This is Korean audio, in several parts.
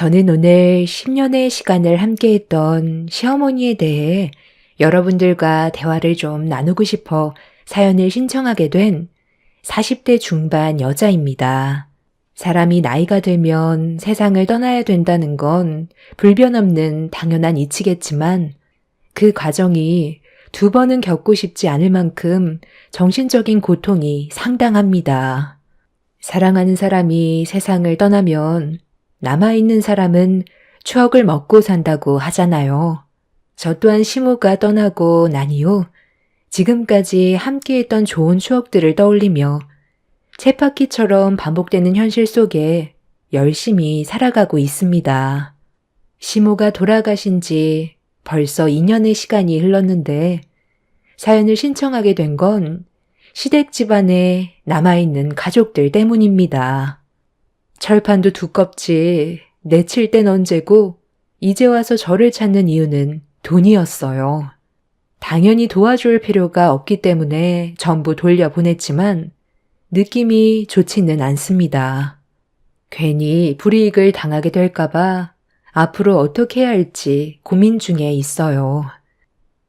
저는 오늘 10년의 시간을 함께했던 시어머니에 대해 여러분들과 대화를 좀 나누고 싶어 사연을 신청하게 된 40대 중반 여자입니다. 사람이 나이가 들면 세상을 떠나야 된다는 건 불변 없는 당연한 이치겠지만 그 과정이 두 번은 겪고 싶지 않을 만큼 정신적인 고통이 상당합니다. 사랑하는 사람이 세상을 떠나면 남아있는 사람은 추억을 먹고 산다고 하잖아요. 저 또한 시모가 떠나고 난 이후 지금까지 함께했던 좋은 추억들을 떠올리며 쳇바퀴처럼 반복되는 현실 속에 열심히 살아가고 있습니다. 시모가 돌아가신 지 벌써 2년의 시간이 흘렀는데 사연을 신청하게 된 건 시댁 집안에 남아있는 가족들 때문입니다. 철판도 두껍지 내칠 땐 언제고 이제 와서 저를 찾는 이유는 돈이었어요. 당연히 도와줄 필요가 없기 때문에 전부 돌려보냈지만 느낌이 좋지는 않습니다. 괜히 불이익을 당하게 될까봐 앞으로 어떻게 해야 할지 고민 중에 있어요.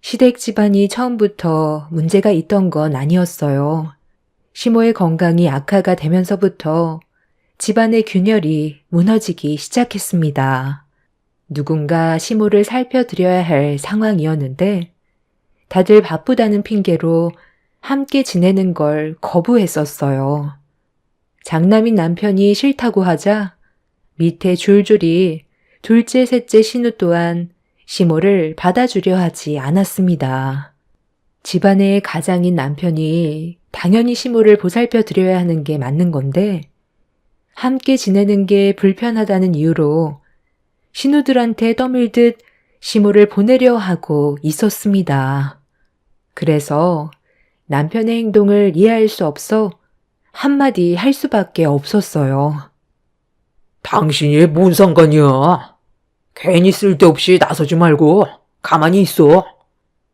시댁 집안이 처음부터 문제가 있던 건 아니었어요. 시모의 건강이 악화가 되면서부터 집안의 균열이 무너지기 시작했습니다. 누군가 시모를 살펴드려야 할 상황이었는데 다들 바쁘다는 핑계로 함께 지내는 걸 거부했었어요. 장남인 남편이 싫다고 하자 밑에 줄줄이 둘째, 셋째 신우 또한 시모를 받아주려 하지 않았습니다. 집안의 가장인 남편이 당연히 시모를 보살펴 드려야 하는 게 맞는 건데 함께 지내는 게 불편하다는 이유로 신우들한테 떠밀듯 시모를 보내려 하고 있었습니다. 그래서 남편의 행동을 이해할 수 없어 한마디 할 수밖에 없었어요. 당신이 뭔 상관이야? 괜히 쓸데없이 나서지 말고 가만히 있어.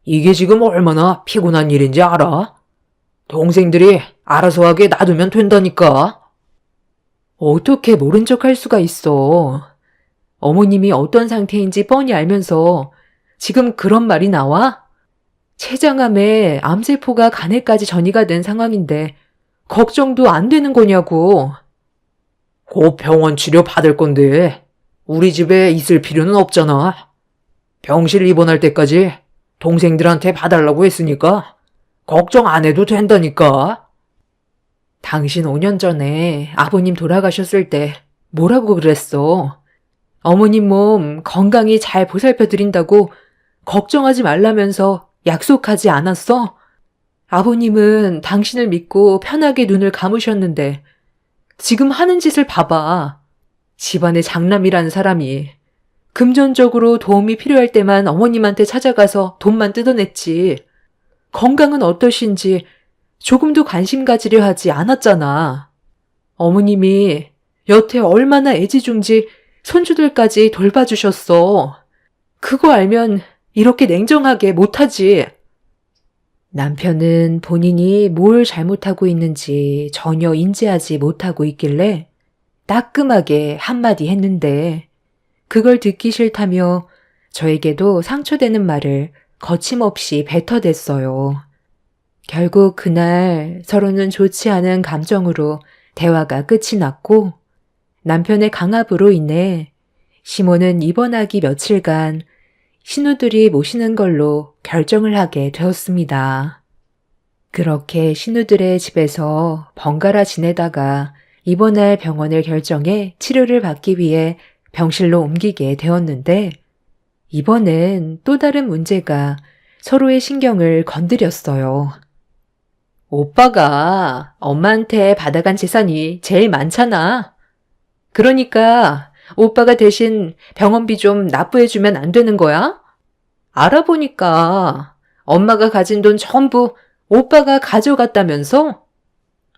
이게 지금 얼마나 피곤한 일인지 알아? 동생들이 알아서 하게 놔두면 된다니까. 어떻게 모른 척 할 수가 있어. 어머님이 어떤 상태인지 뻔히 알면서 지금 그런 말이 나와? 췌장암에 암세포가 간에까지 전이가 된 상황인데 걱정도 안 되는 거냐고. 곧 병원 치료 받을 건데 우리 집에 있을 필요는 없잖아. 병실 입원할 때까지 동생들한테 봐달라고 했으니까 걱정 안 해도 된다니까. 당신 5년 전에 아버님 돌아가셨을 때 뭐라고 그랬어? 어머님 몸 건강히 잘 보살펴 드린다고 걱정하지 말라면서 약속하지 않았어? 아버님은 당신을 믿고 편하게 눈을 감으셨는데 지금 하는 짓을 봐봐. 집안의 장남이라는 사람이 금전적으로 도움이 필요할 때만 어머님한테 찾아가서 돈만 뜯어냈지. 건강은 어떠신지 조금도 관심 가지려 하지 않았잖아. 어머님이 여태 얼마나 애지중지 손주들까지 돌봐주셨어. 그거 알면 이렇게 냉정하게 못하지. 남편은 본인이 뭘 잘못하고 있는지 전혀 인지하지 못하고 있길래 따끔하게 한마디 했는데 그걸 듣기 싫다며 저에게도 상처되는 말을 거침없이 뱉어댔어요. 결국 그날 서로는 좋지 않은 감정으로 대화가 끝이 났고 남편의 강압으로 인해 시모는 입원하기 며칠간 신우들이 모시는 걸로 결정을 하게 되었습니다. 그렇게 신우들의 집에서 번갈아 지내다가 입원할 병원을 결정해 치료를 받기 위해 병실로 옮기게 되었는데 이번엔 또 다른 문제가 서로의 신경을 건드렸어요. 오빠가 엄마한테 받아간 재산이 제일 많잖아. 그러니까 오빠가 대신 병원비 좀 납부해주면 안 되는 거야? 알아보니까 엄마가 가진 돈 전부 오빠가 가져갔다면서?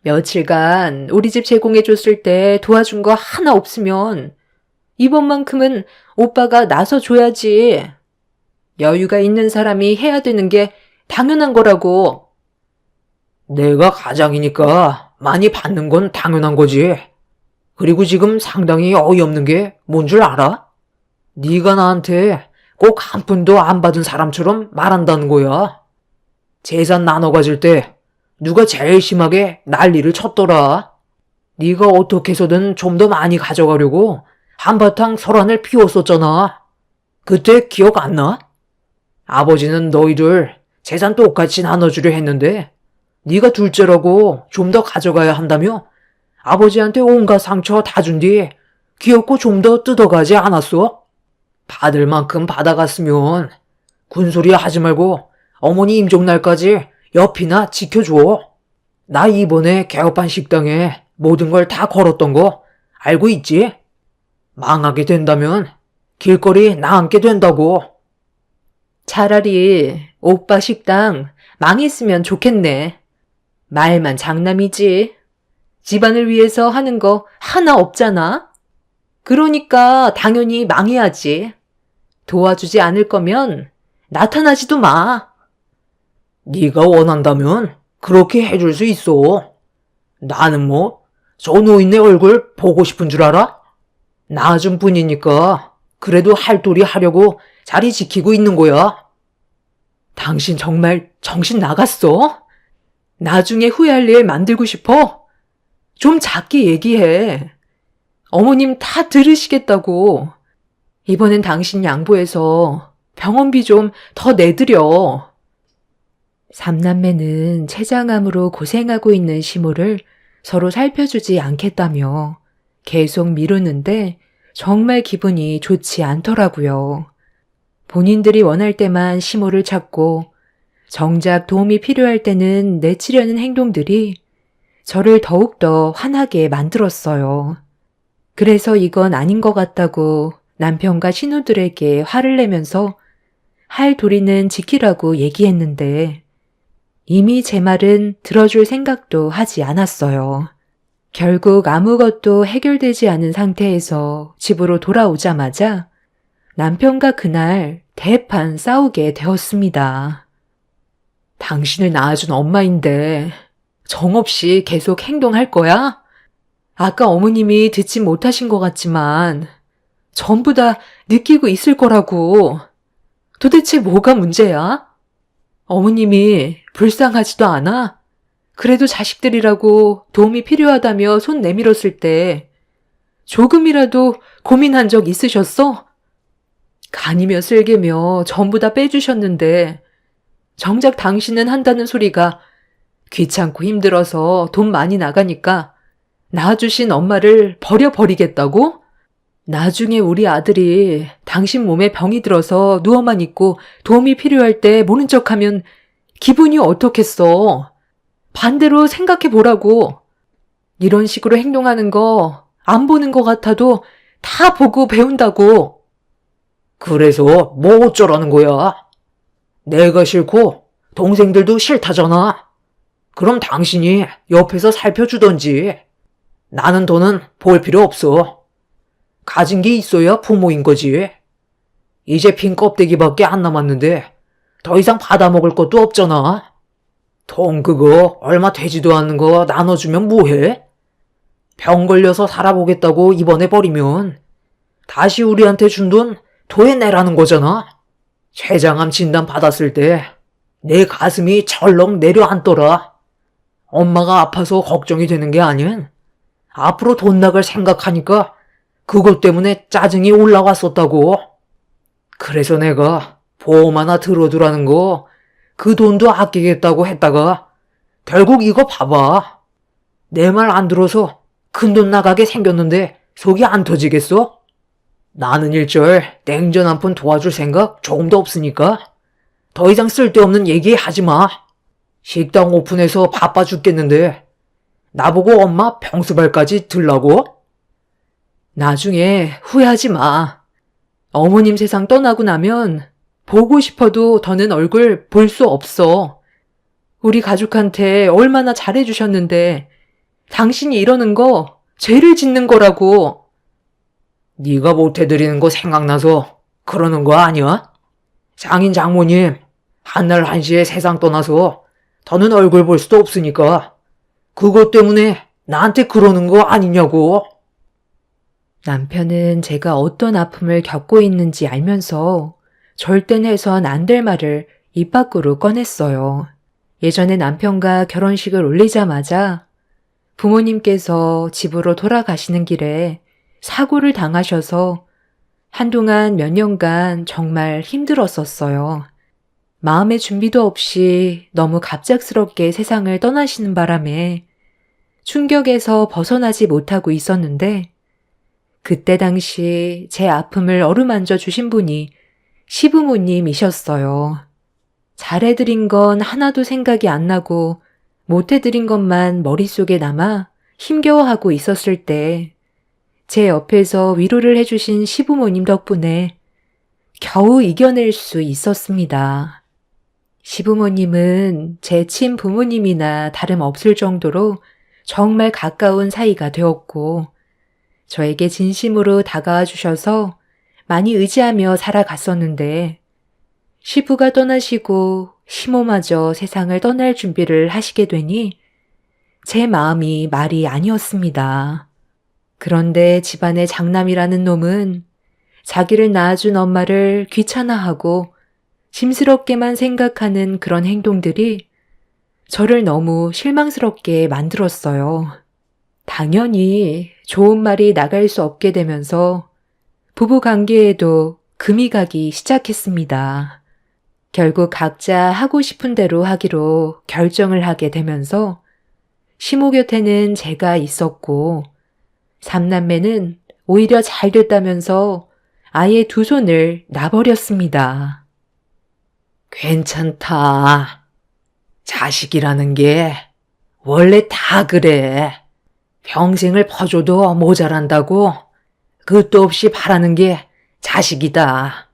며칠간 우리 집 제공해줬을 때 도와준 거 하나 없으면 이번만큼은 오빠가 나서줘야지. 여유가 있는 사람이 해야 되는 게 당연한 거라고. 내가 가장이니까 많이 받는 건 당연한 거지. 그리고 지금 상당히 어이없는 게 뭔 줄 알아? 네가 나한테 꼭 한 푼도 안 받은 사람처럼 말한다는 거야. 재산 나눠 가질 때 누가 제일 심하게 난리를 쳤더라. 네가 어떻게 해서든 좀 더 많이 가져가려고 한바탕 설한을 피웠었잖아. 그때 기억 안 나? 아버지는 너희들 재산 똑같이 나눠주려 했는데 네가 둘째라고 좀 더 가져가야 한다며 아버지한테 온갖 상처 다 준 뒤에 귀엽고 좀 더 뜯어가지 않았어? 받을 만큼 받아갔으면 군소리 하지 말고 어머니 임종날까지 옆이나 지켜줘. 나 이번에 개업한 식당에 모든 걸 다 걸었던 거 알고 있지? 망하게 된다면 길거리 나앉게 된다고. 차라리 오빠 식당 망했으면 좋겠네. 말만 장남이지. 집안을 위해서 하는 거 하나 없잖아. 그러니까 당연히 망해야지. 도와주지 않을 거면 나타나지도 마. 네가 원한다면 그렇게 해줄 수 있어. 나는 뭐 저 노인네 얼굴 보고 싶은 줄 알아? 나아준 뿐이니까 그래도 할 도리 하려고 자리 지키고 있는 거야. 당신 정말 정신 나갔어? 나중에 후회할 일 만들고 싶어? 좀 작게 얘기해. 어머님 다 들으시겠다고. 이번엔 당신 양보해서 병원비 좀 더 내드려. 삼남매는 췌장암으로 고생하고 있는 시모를 서로 살펴주지 않겠다며 계속 미루는데 정말 기분이 좋지 않더라고요. 본인들이 원할 때만 시모를 찾고 정작 도움이 필요할 때는 내치려는 행동들이 저를 더욱더 화나게 만들었어요. 그래서 이건 아닌 것 같다고 남편과 신우들에게 화를 내면서 할 도리는 지키라고 얘기했는데 이미 제 말은 들어줄 생각도 하지 않았어요. 결국 아무것도 해결되지 않은 상태에서 집으로 돌아오자마자 남편과 그날 대판 싸우게 되었습니다. 당신을 낳아준 엄마인데 정없이 계속 행동할 거야? 아까 어머님이 듣지 못하신 것 같지만 전부 다 느끼고 있을 거라고. 도대체 뭐가 문제야? 어머님이 불쌍하지도 않아? 그래도 자식들이라고 도움이 필요하다며 손 내밀었을 때 조금이라도 고민한 적 있으셨어? 간이며 쓸개며 전부 다 빼주셨는데 정작 당신은 한다는 소리가 귀찮고 힘들어서 돈 많이 나가니까 낳아주신 엄마를 버려버리겠다고? 나중에 우리 아들이 당신 몸에 병이 들어서 누워만 있고 도움이 필요할 때 모른 척하면 기분이 어떻겠어? 반대로 생각해 보라고. 이런 식으로 행동하는 거 안 보는 것 같아도 다 보고 배운다고. 그래서 뭐 어쩌라는 거야? 내가 싫고 동생들도 싫다잖아. 그럼 당신이 옆에서 살펴주던지. 나는 더는 볼 필요 없어. 가진 게 있어야 부모인 거지. 이제 빈 껍데기밖에 안 남았는데 더 이상 받아먹을 것도 없잖아. 돈 그거 얼마 되지도 않는 거 나눠주면 뭐해? 병 걸려서 살아보겠다고 입원해버리면 다시 우리한테 준 돈 토해내라는 거잖아. 췌장암 진단 받았을 때 내 가슴이 철렁 내려앉더라. 엄마가 아파서 걱정이 되는 게 아닌 앞으로 돈 나갈 생각하니까 그것 때문에 짜증이 올라왔었다고. 그래서 내가 보험 하나 들어두라는 거 그 돈도 아끼겠다고 했다가 결국 이거 봐봐. 내 말 안 들어서 큰돈 나가게 생겼는데 속이 안 터지겠어? 나는 일절 냉전 한 푼 도와줄 생각 조금도 없으니까 더 이상 쓸데없는 얘기 하지 마. 식당 오픈해서 바빠 죽겠는데 나보고 엄마 병수발까지 들라고? 나중에 후회하지 마. 어머님 세상 떠나고 나면 보고 싶어도 더는 얼굴 볼 수 없어. 우리 가족한테 얼마나 잘해주셨는데 당신이 이러는 거 죄를 짓는 거라고. 네가 못해드리는 거 생각나서 그러는 거 아니야? 장인 장모님 한날 한시에 세상 떠나서 더는 얼굴 볼 수도 없으니까 그것 때문에 나한테 그러는 거 아니냐고. 남편은 제가 어떤 아픔을 겪고 있는지 알면서 절대 해선 안 될 말을 입 밖으로 꺼냈어요. 예전에 남편과 결혼식을 올리자마자 부모님께서 집으로 돌아가시는 길에 사고를 당하셔서 한동안 몇 년간 정말 힘들었었어요. 마음의 준비도 없이 너무 갑작스럽게 세상을 떠나시는 바람에 충격에서 벗어나지 못하고 있었는데 그때 당시 제 아픔을 어루만져 주신 분이 시부모님이셨어요. 잘해드린 건 하나도 생각이 안 나고 못해드린 것만 머릿속에 남아 힘겨워하고 있었을 때 제 옆에서 위로를 해주신 시부모님 덕분에 겨우 이겨낼 수 있었습니다. 시부모님은 제 친부모님이나 다름없을 정도로 정말 가까운 사이가 되었고 저에게 진심으로 다가와 주셔서 많이 의지하며 살아갔었는데 시부가 떠나시고 시모마저 세상을 떠날 준비를 하시게 되니 제 마음이 말이 아니었습니다. 그런데 집안의 장남이라는 놈은 자기를 낳아준 엄마를 귀찮아하고 짐스럽게만 생각하는 그런 행동들이 저를 너무 실망스럽게 만들었어요. 당연히 좋은 말이 나갈 수 없게 되면서 부부 관계에도 금이 가기 시작했습니다. 결국 각자 하고 싶은 대로 하기로 결정을 하게 되면서 시모 곁에는 제가 있었고 삼남매는 오히려 잘 됐다면서 아예 두 손을 놔버렸습니다. 괜찮다. 자식이라는 게 원래 다 그래. 평생을 퍼줘도 모자란다고 끝도 없이 바라는 게 자식이다.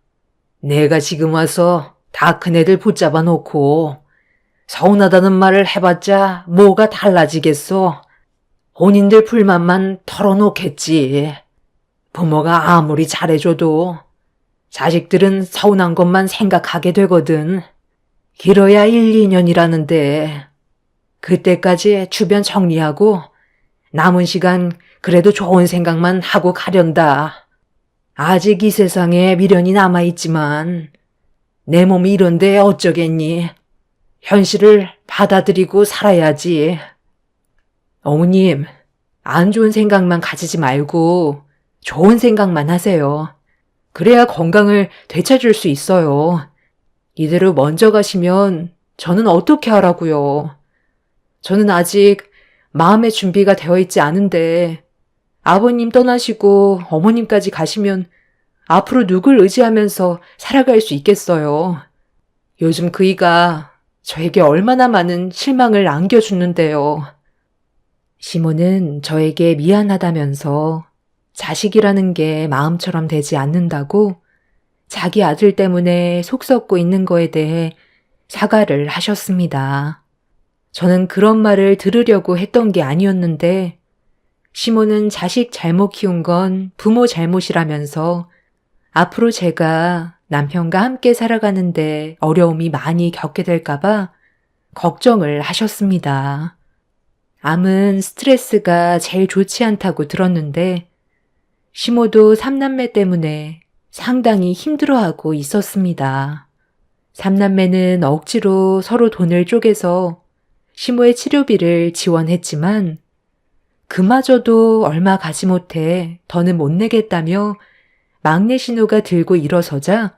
내가 지금 와서 다 큰애들 붙잡아 놓고 서운하다는 말을 해봤자 뭐가 달라지겠어. 본인들 불만만 털어놓겠지. 부모가 아무리 잘해줘도 자식들은 서운한 것만 생각하게 되거든. 길어야 1, 2년이라는데 그때까지 주변 정리하고 남은 시간 그래도 좋은 생각만 하고 가련다. 아직 이 세상에 미련이 남아있지만 내 몸이 이런데 어쩌겠니. 현실을 받아들이고 살아야지. 어머님, 안 좋은 생각만 가지지 말고 좋은 생각만 하세요. 그래야 건강을 되찾을 수 있어요. 이대로 먼저 가시면 저는 어떻게 하라고요. 저는 아직 마음의 준비가 되어 있지 않은데 아버님 떠나시고 어머님까지 가시면 앞으로 누굴 의지하면서 살아갈 수 있겠어요. 요즘 그이가 저에게 얼마나 많은 실망을 안겨주는데요. 시모는 저에게 미안하다면서 자식이라는 게 마음처럼 되지 않는다고 자기 아들 때문에 속 썩고 있는 거에 대해 사과를 하셨습니다. 저는 그런 말을 들으려고 했던 게 아니었는데 시모는 자식 잘못 키운 건 부모 잘못이라면서 앞으로 제가 남편과 함께 살아가는데 어려움이 많이 겪게 될까봐 걱정을 하셨습니다. 암은 스트레스가 제일 좋지 않다고 들었는데 시모도 삼남매 때문에 상당히 힘들어하고 있었습니다. 삼남매는 억지로 서로 돈을 쪼개서 시모의 치료비를 지원했지만 그마저도 얼마 가지 못해 더는 못 내겠다며 막내 신우가 들고 일어서자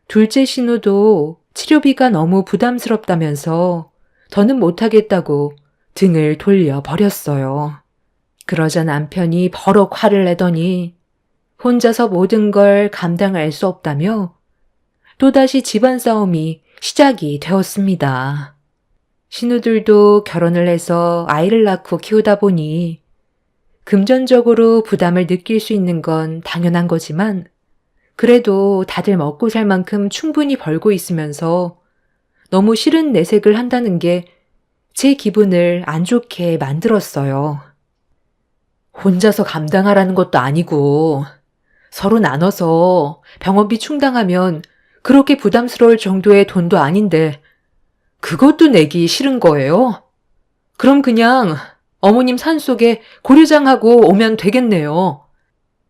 둘째 신우도 치료비가 너무 부담스럽다면서 더는 못하겠다고 등을 돌려 버렸어요. 그러자 남편이 버럭 화를 내더니 혼자서 모든 걸 감당할 수 없다며 또다시 집안 싸움이 시작이 되었습니다. 신우들도 결혼을 해서 아이를 낳고 키우다 보니 금전적으로 부담을 느낄 수 있는 건 당연한 거지만 그래도 다들 먹고 살 만큼 충분히 벌고 있으면서 너무 싫은 내색을 한다는 게 제 기분을 안 좋게 만들었어요. 혼자서 감당하라는 것도 아니고 서로 나눠서 병원비 충당하면 그렇게 부담스러울 정도의 돈도 아닌데 그것도 내기 싫은 거예요? 그럼 그냥 어머님 산속에 고려장하고 오면 되겠네요.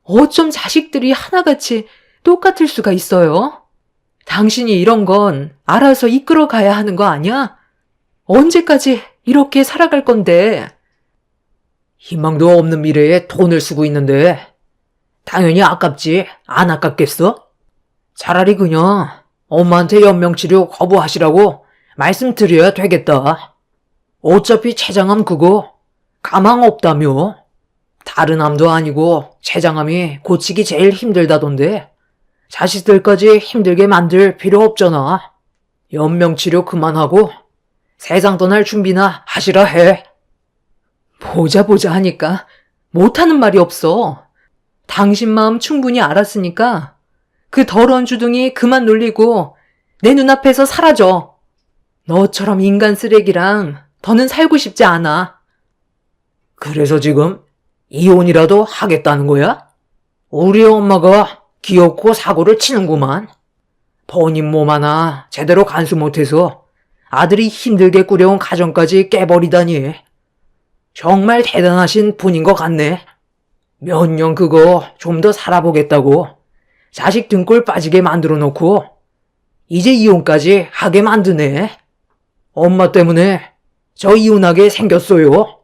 어쩜 자식들이 하나같이 똑같을 수가 있어요? 당신이 이런 건 알아서 이끌어 가야 하는 거 아니야? 언제까지 이렇게 살아갈 건데? 희망도 없는 미래에 돈을 쓰고 있는데 당연히 아깝지. 안 아깝겠어? 차라리 그냥 엄마한테 연명치료 거부하시라고 말씀드려야 되겠다. 어차피 췌장암 그거 가망 없다며. 다른 암도 아니고 췌장암이 고치기 제일 힘들다던데 자식들까지 힘들게 만들 필요 없잖아. 연명치료 그만하고 세상 떠날 준비나 하시라 해. 보자 하니까 못하는 말이 없어. 당신 마음 충분히 알았으니까 그 더러운 주둥이 그만 놀리고 내 눈앞에서 사라져. 너처럼 인간 쓰레기랑 더는 살고 싶지 않아. 그래서 지금 이혼이라도 하겠다는 거야? 우리 엄마가 귀엽고 사고를 치는구만. 본인 몸 하나 제대로 간수 못해서 아들이 힘들게 꾸려온 가정까지 깨버리다니. 정말 대단하신 분인 것 같네. 몇 년 그거 좀 더 살아보겠다고 자식 등골 빠지게 만들어 놓고 이제 이혼까지 하게 만드네. 엄마 때문에 저 이혼하게 생겼어요.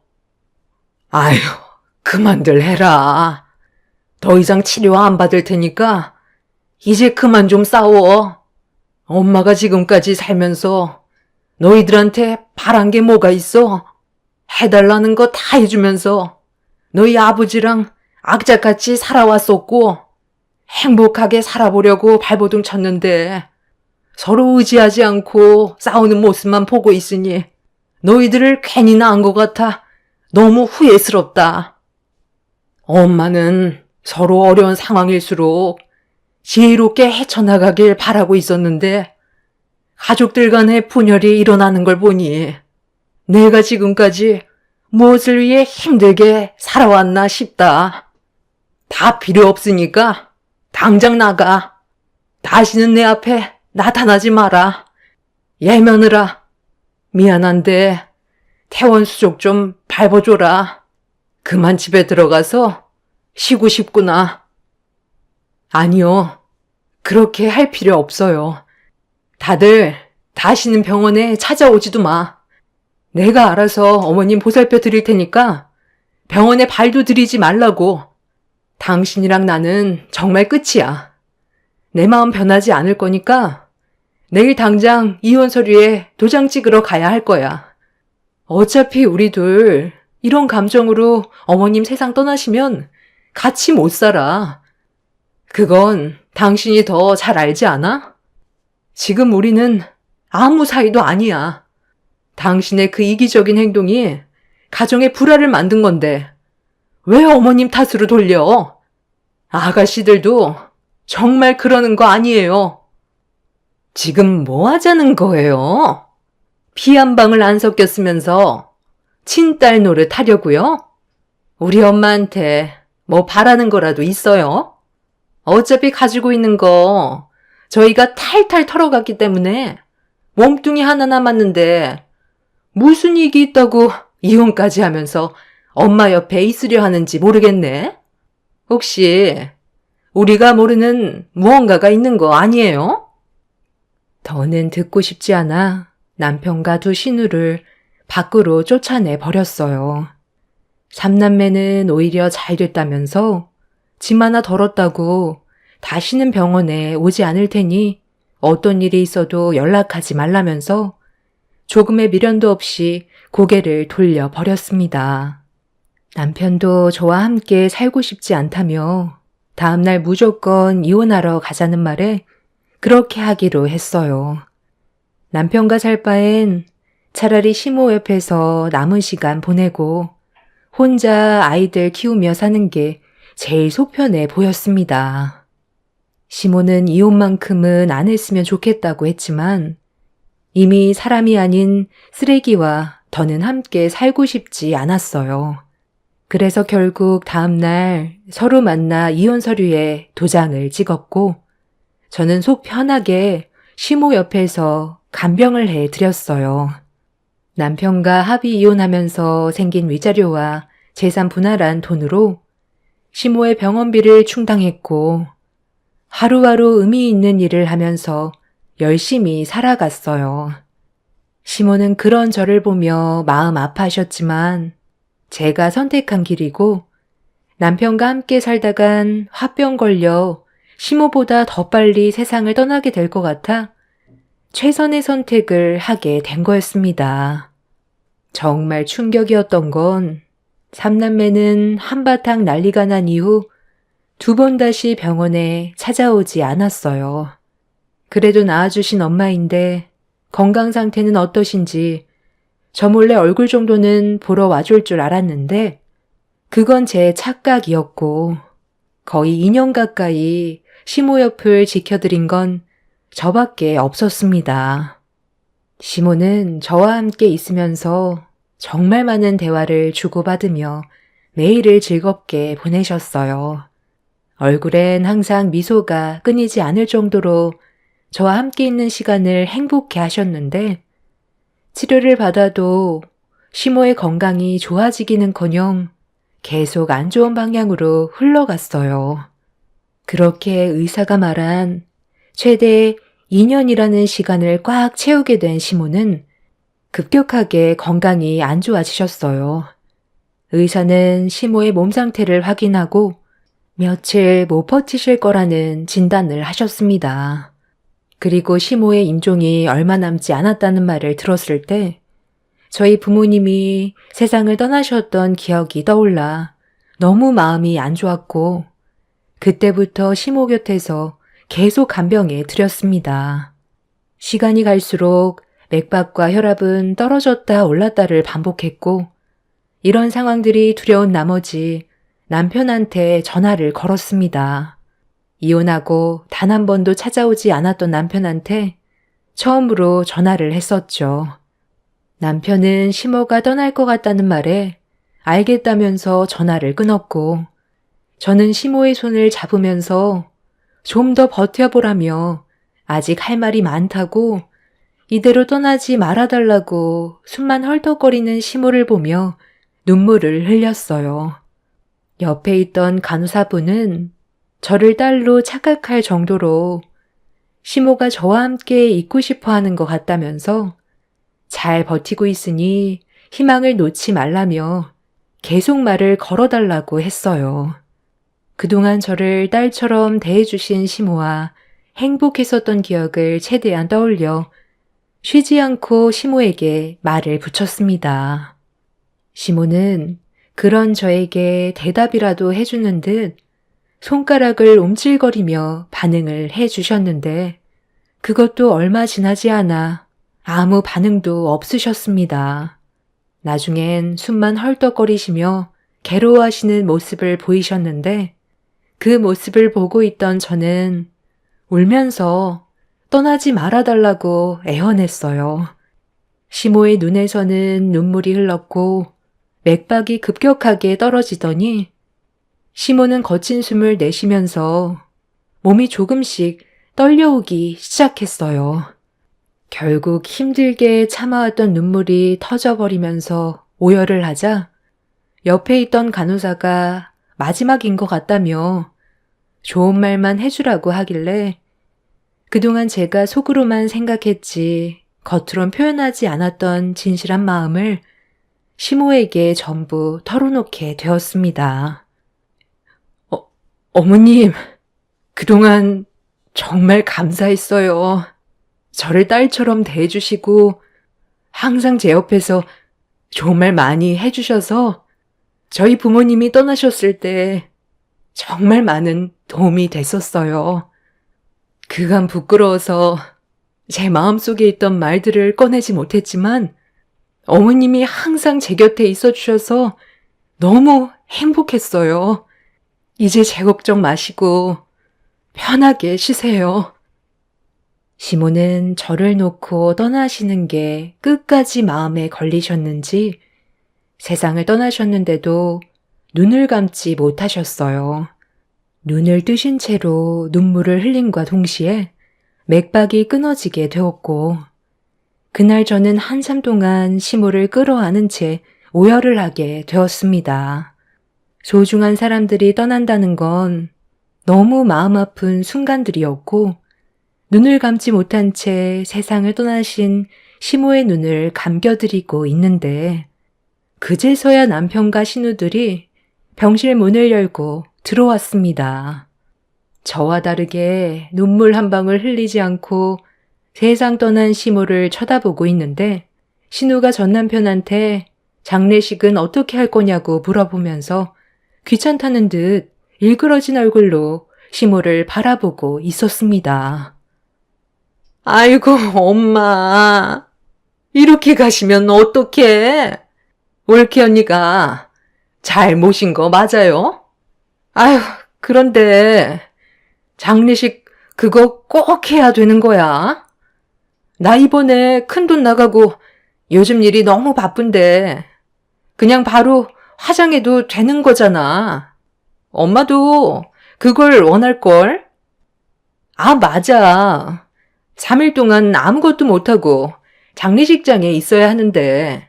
아휴, 그만들 해라. 더 이상 치료 안 받을 테니까 이제 그만 좀 싸워. 엄마가 지금까지 살면서 너희들한테 바란 게 뭐가 있어? 해달라는 거 다 해주면서 너희 아버지랑 악착같이 살아왔었고 행복하게 살아보려고 발버둥 쳤는데 서로 의지하지 않고 싸우는 모습만 보고 있으니 너희들을 괜히 낳은 것 같아 너무 후회스럽다. 엄마는 서로 어려운 상황일수록 지혜롭게 헤쳐나가길 바라고 있었는데 가족들 간의 분열이 일어나는 걸 보니 내가 지금까지 무엇을 위해 힘들게 살아왔나 싶다. 다 필요 없으니까 당장 나가. 다시는 내 앞에 나타나지 마라. 예며느라 미안한데 태원 수족 좀 밟아줘라. 그만 집에 들어가서 쉬고 싶구나. 아니요. 그렇게 할 필요 없어요. 다들 다시는 병원에 찾아오지도 마. 내가 알아서 어머님 보살펴 드릴 테니까 병원에 발도 들이지 말라고. 당신이랑 나는 정말 끝이야. 내 마음 변하지 않을 거니까 내일 당장 이혼 서류에 도장 찍으러 가야 할 거야. 어차피 우리 둘 이런 감정으로 어머님 세상 떠나시면 같이 못 살아. 그건 당신이 더 잘 알지 않아? 지금 우리는 아무 사이도 아니야. 당신의 그 이기적인 행동이 가정에 불화를 만든 건데 왜 어머님 탓으로 돌려? 아가씨들도 정말 그러는 거 아니에요. 지금 뭐 하자는 거예요? 피 한 방울 안 섞였으면서 친딸 노릇 하려고요? 우리 엄마한테 뭐 바라는 거라도 있어요? 어차피 가지고 있는 거 저희가 탈탈 털어갔기 때문에 몸뚱이 하나 남았는데 무슨 이익이 있다고 이혼까지 하면서 엄마 옆에 있으려 하는지 모르겠네. 혹시 우리가 모르는 무언가가 있는 거 아니에요? 더는 듣고 싶지 않아 남편과 두 신우를 밖으로 쫓아내 버렸어요. 삼남매는 오히려 잘 됐다면서 짐 하나 덜었다고 다시는 병원에 오지 않을 테니 어떤 일이 있어도 연락하지 말라면서 조금의 미련도 없이 고개를 돌려 버렸습니다. 남편도 저와 함께 살고 싶지 않다며 다음날 무조건 이혼하러 가자는 말에 그렇게 하기로 했어요. 남편과 살 바엔 차라리 시모 옆에서 남은 시간 보내고 혼자 아이들 키우며 사는 게 제일 속편해 보였습니다. 시모는 이혼만큼은 안 했으면 좋겠다고 했지만 이미 사람이 아닌 쓰레기와 더는 함께 살고 싶지 않았어요. 그래서 결국 다음날 서로 만나 이혼 서류에 도장을 찍었고 저는 속 편하게 시모 옆에서 간병을 해드렸어요. 남편과 합의 이혼하면서 생긴 위자료와 재산 분할한 돈으로 시모의 병원비를 충당했고 하루하루 의미 있는 일을 하면서 열심히 살아갔어요. 시모는 그런 저를 보며 마음 아파하셨지만 제가 선택한 길이고 남편과 함께 살다간 화병 걸려 시모보다 더 빨리 세상을 떠나게 될 것 같아 최선의 선택을 하게 된 거였습니다. 정말 충격이었던 건 삼남매는 한바탕 난리가 난 이후 2번 다시 병원에 찾아오지 않았어요. 그래도 낳아주신 엄마인데 건강 상태는 어떠신지 저 몰래 얼굴 정도는 보러 와줄 줄 알았는데 그건 제 착각이었고 거의 2년 가까이 시모 옆을 지켜드린 건 저밖에 없었습니다. 시모는 저와 함께 있으면서 정말 많은 대화를 주고받으며 매일을 즐겁게 보내셨어요. 얼굴엔 항상 미소가 끊이지 않을 정도로 저와 함께 있는 시간을 행복해 하셨는데 치료를 받아도 시모의 건강이 좋아지기는커녕 계속 안 좋은 방향으로 흘러갔어요. 그렇게 의사가 말한 최대 2년이라는 시간을 꽉 채우게 된 시모는 급격하게 건강이 안 좋아지셨어요. 의사는 시모의 몸 상태를 확인하고 며칠 못 버티실 거라는 진단을 하셨습니다. 그리고 시모의 임종이 얼마 남지 않았다는 말을 들었을 때 저희 부모님이 세상을 떠나셨던 기억이 떠올라 너무 마음이 안 좋았고 그때부터 시모 곁에서 계속 간병해 드렸습니다. 시간이 갈수록 맥박과 혈압은 떨어졌다 올랐다를 반복했고 이런 상황들이 두려운 나머지 남편한테 전화를 걸었습니다. 이혼하고 단 한 번도 찾아오지 않았던 남편한테 처음으로 전화를 했었죠. 남편은 시모가 떠날 것 같다는 말에 알겠다면서 전화를 끊었고 저는 시모의 손을 잡으면서 좀 더 버텨보라며 아직 할 말이 많다고 이대로 떠나지 말아달라고 숨만 헐떡거리는 시모를 보며 눈물을 흘렸어요. 옆에 있던 간호사분은 저를 딸로 착각할 정도로 시모가 저와 함께 있고 싶어 하는 것 같다면서 잘 버티고 있으니 희망을 놓지 말라며 계속 말을 걸어달라고 했어요. 그동안 저를 딸처럼 대해주신 시모와 행복했었던 기억을 최대한 떠올려 쉬지 않고 시모에게 말을 붙였습니다. 시모는 그런 저에게 대답이라도 해주는 듯 손가락을 움찔거리며 반응을 해주셨는데 그것도 얼마 지나지 않아 아무 반응도 없으셨습니다. 나중엔 숨만 헐떡거리시며 괴로워하시는 모습을 보이셨는데 그 모습을 보고 있던 저는 울면서 떠나지 말아달라고 애원했어요. 시모의 눈에서는 눈물이 흘렀고 맥박이 급격하게 떨어지더니 시모는 거친 숨을 내쉬면서 몸이 조금씩 떨려오기 시작했어요. 결국 힘들게 참아왔던 눈물이 터져버리면서 오열을 하자 옆에 있던 간호사가 마지막인 것 같다며 좋은 말만 해주라고 하길래 그동안 제가 속으로만 생각했지 겉으론 표현하지 않았던 진실한 마음을 시모에게 전부 털어놓게 되었습니다. 어머님, 그동안 정말 감사했어요. 저를 딸처럼 대해주시고 항상 제 옆에서 좋은 말 많이 해주셔서 저희 부모님이 떠나셨을 때 정말 많은 도움이 됐었어요. 그간 부끄러워서 제 마음속에 있던 말들을 꺼내지 못했지만 어머님이 항상 제 곁에 있어 주셔서 너무 행복했어요. 이제 제 걱정 마시고 편하게 쉬세요. 시모는 저를 놓고 떠나시는 게 끝까지 마음에 걸리셨는지 세상을 떠나셨는데도 눈을 감지 못하셨어요. 눈을 뜨신 채로 눈물을 흘림과 동시에 맥박이 끊어지게 되었고 그날 저는 한참 동안 시모를 끌어안은 채 오열을 하게 되었습니다. 소중한 사람들이 떠난다는 건 너무 마음 아픈 순간들이었고 눈을 감지 못한 채 세상을 떠나신 시모의 눈을 감겨드리고 있는데 그제서야 남편과 신우들이 병실 문을 열고 들어왔습니다. 저와 다르게 눈물 한 방울 흘리지 않고 세상 떠난 시모를 쳐다보고 있는데 신우가 전 남편한테 장례식은 어떻게 할 거냐고 물어보면서 귀찮다는 듯 일그러진 얼굴로 시모를 바라보고 있었습니다. 아이고, 엄마. 이렇게 가시면 어떡해? 올케 언니가 잘 모신 거 맞아요? 아휴, 그런데 장례식 그거 꼭 해야 되는 거야? 나 이번에 큰돈 나가고 요즘 일이 너무 바쁜데 그냥 바로 화장해도 되는 거잖아. 엄마도 그걸 원할걸? 아, 맞아. 3일 동안 아무것도 못하고 장례식장에 있어야 하는데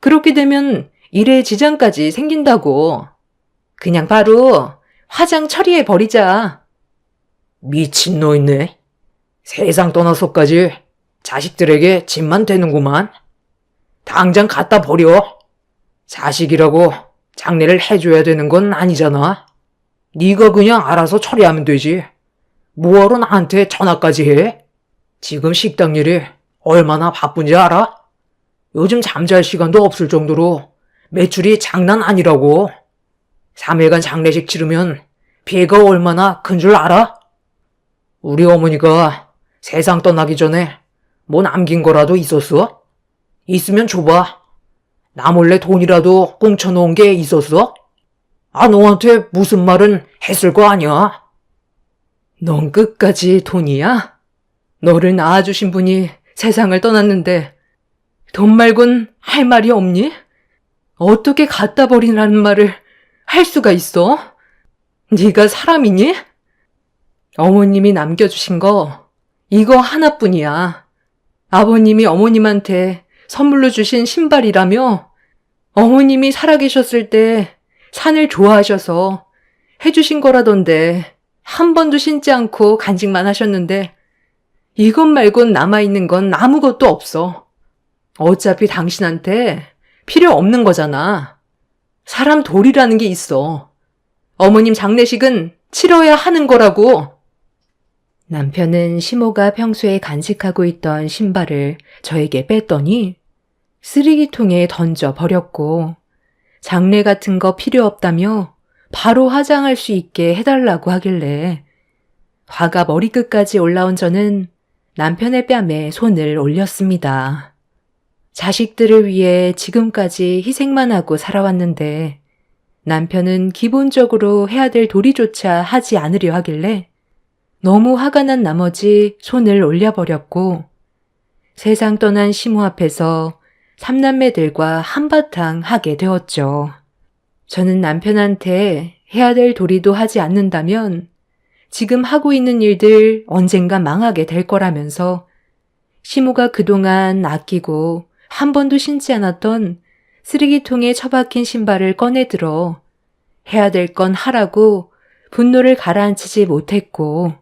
그렇게 되면 일에 지장까지 생긴다고. 그냥 바로 화장 처리해 버리자. 미친놈이네. 세상 떠나서까지 자식들에게 짐만 되는구만. 당장 갖다 버려. 자식이라고 장례를 해줘야 되는 건 아니잖아. 네가 그냥 알아서 처리하면 되지. 뭐하러 나한테 전화까지 해? 지금 식당 일이 얼마나 바쁜지 알아? 요즘 잠잘 시간도 없을 정도로 매출이 장난 아니라고. 3일간 장례식 치르면 피해가 얼마나 큰 줄 알아? 우리 어머니가 세상 떠나기 전에 뭐 남긴 거라도 있었어? 있으면 줘봐. 나 몰래 돈이라도 꽁쳐놓은 게 있었어? 아, 너한테 무슨 말은 했을 거 아니야? 넌 끝까지 돈이야? 너를 낳아주신 분이 세상을 떠났는데 돈 말곤 할 말이 없니? 어떻게 갖다 버리라는 말을 할 수가 있어? 네가 사람이니? 어머님이 남겨주신 거 이거 하나뿐이야. 아버님이 어머님한테 선물로 주신 신발이라며 어머님이 살아계셨을 때 산을 좋아하셔서 해주신 거라던데 한 번도 신지 않고 간직만 하셨는데 이것 말곤 남아있는 건 아무것도 없어. 어차피 당신한테 필요 없는 거잖아. 사람 도리라는 게 있어. 어머님 장례식은 치러야 하는 거라고. 남편은 시모가 평소에 간직하고 있던 신발을 저에게 뺐더니 쓰레기통에 던져 버렸고 장례 같은 거 필요 없다며 바로 화장할 수 있게 해달라고 하길래 화가 머리끝까지 올라온 저는 남편의 뺨에 손을 올렸습니다. 자식들을 위해 지금까지 희생만 하고 살아왔는데 남편은 기본적으로 해야 될 도리조차 하지 않으려 하길래 너무 화가 난 나머지 손을 올려버렸고 세상 떠난 시모 앞에서 삼남매들과 한바탕 하게 되었죠. 저는 남편한테 해야 될 도리도 하지 않는다면 지금 하고 있는 일들 언젠가 망하게 될 거라면서 시모가 그동안 아끼고 한 번도 신지 않았던 쓰레기통에 처박힌 신발을 꺼내들어 해야 될 건 하라고 분노를 가라앉히지 못했고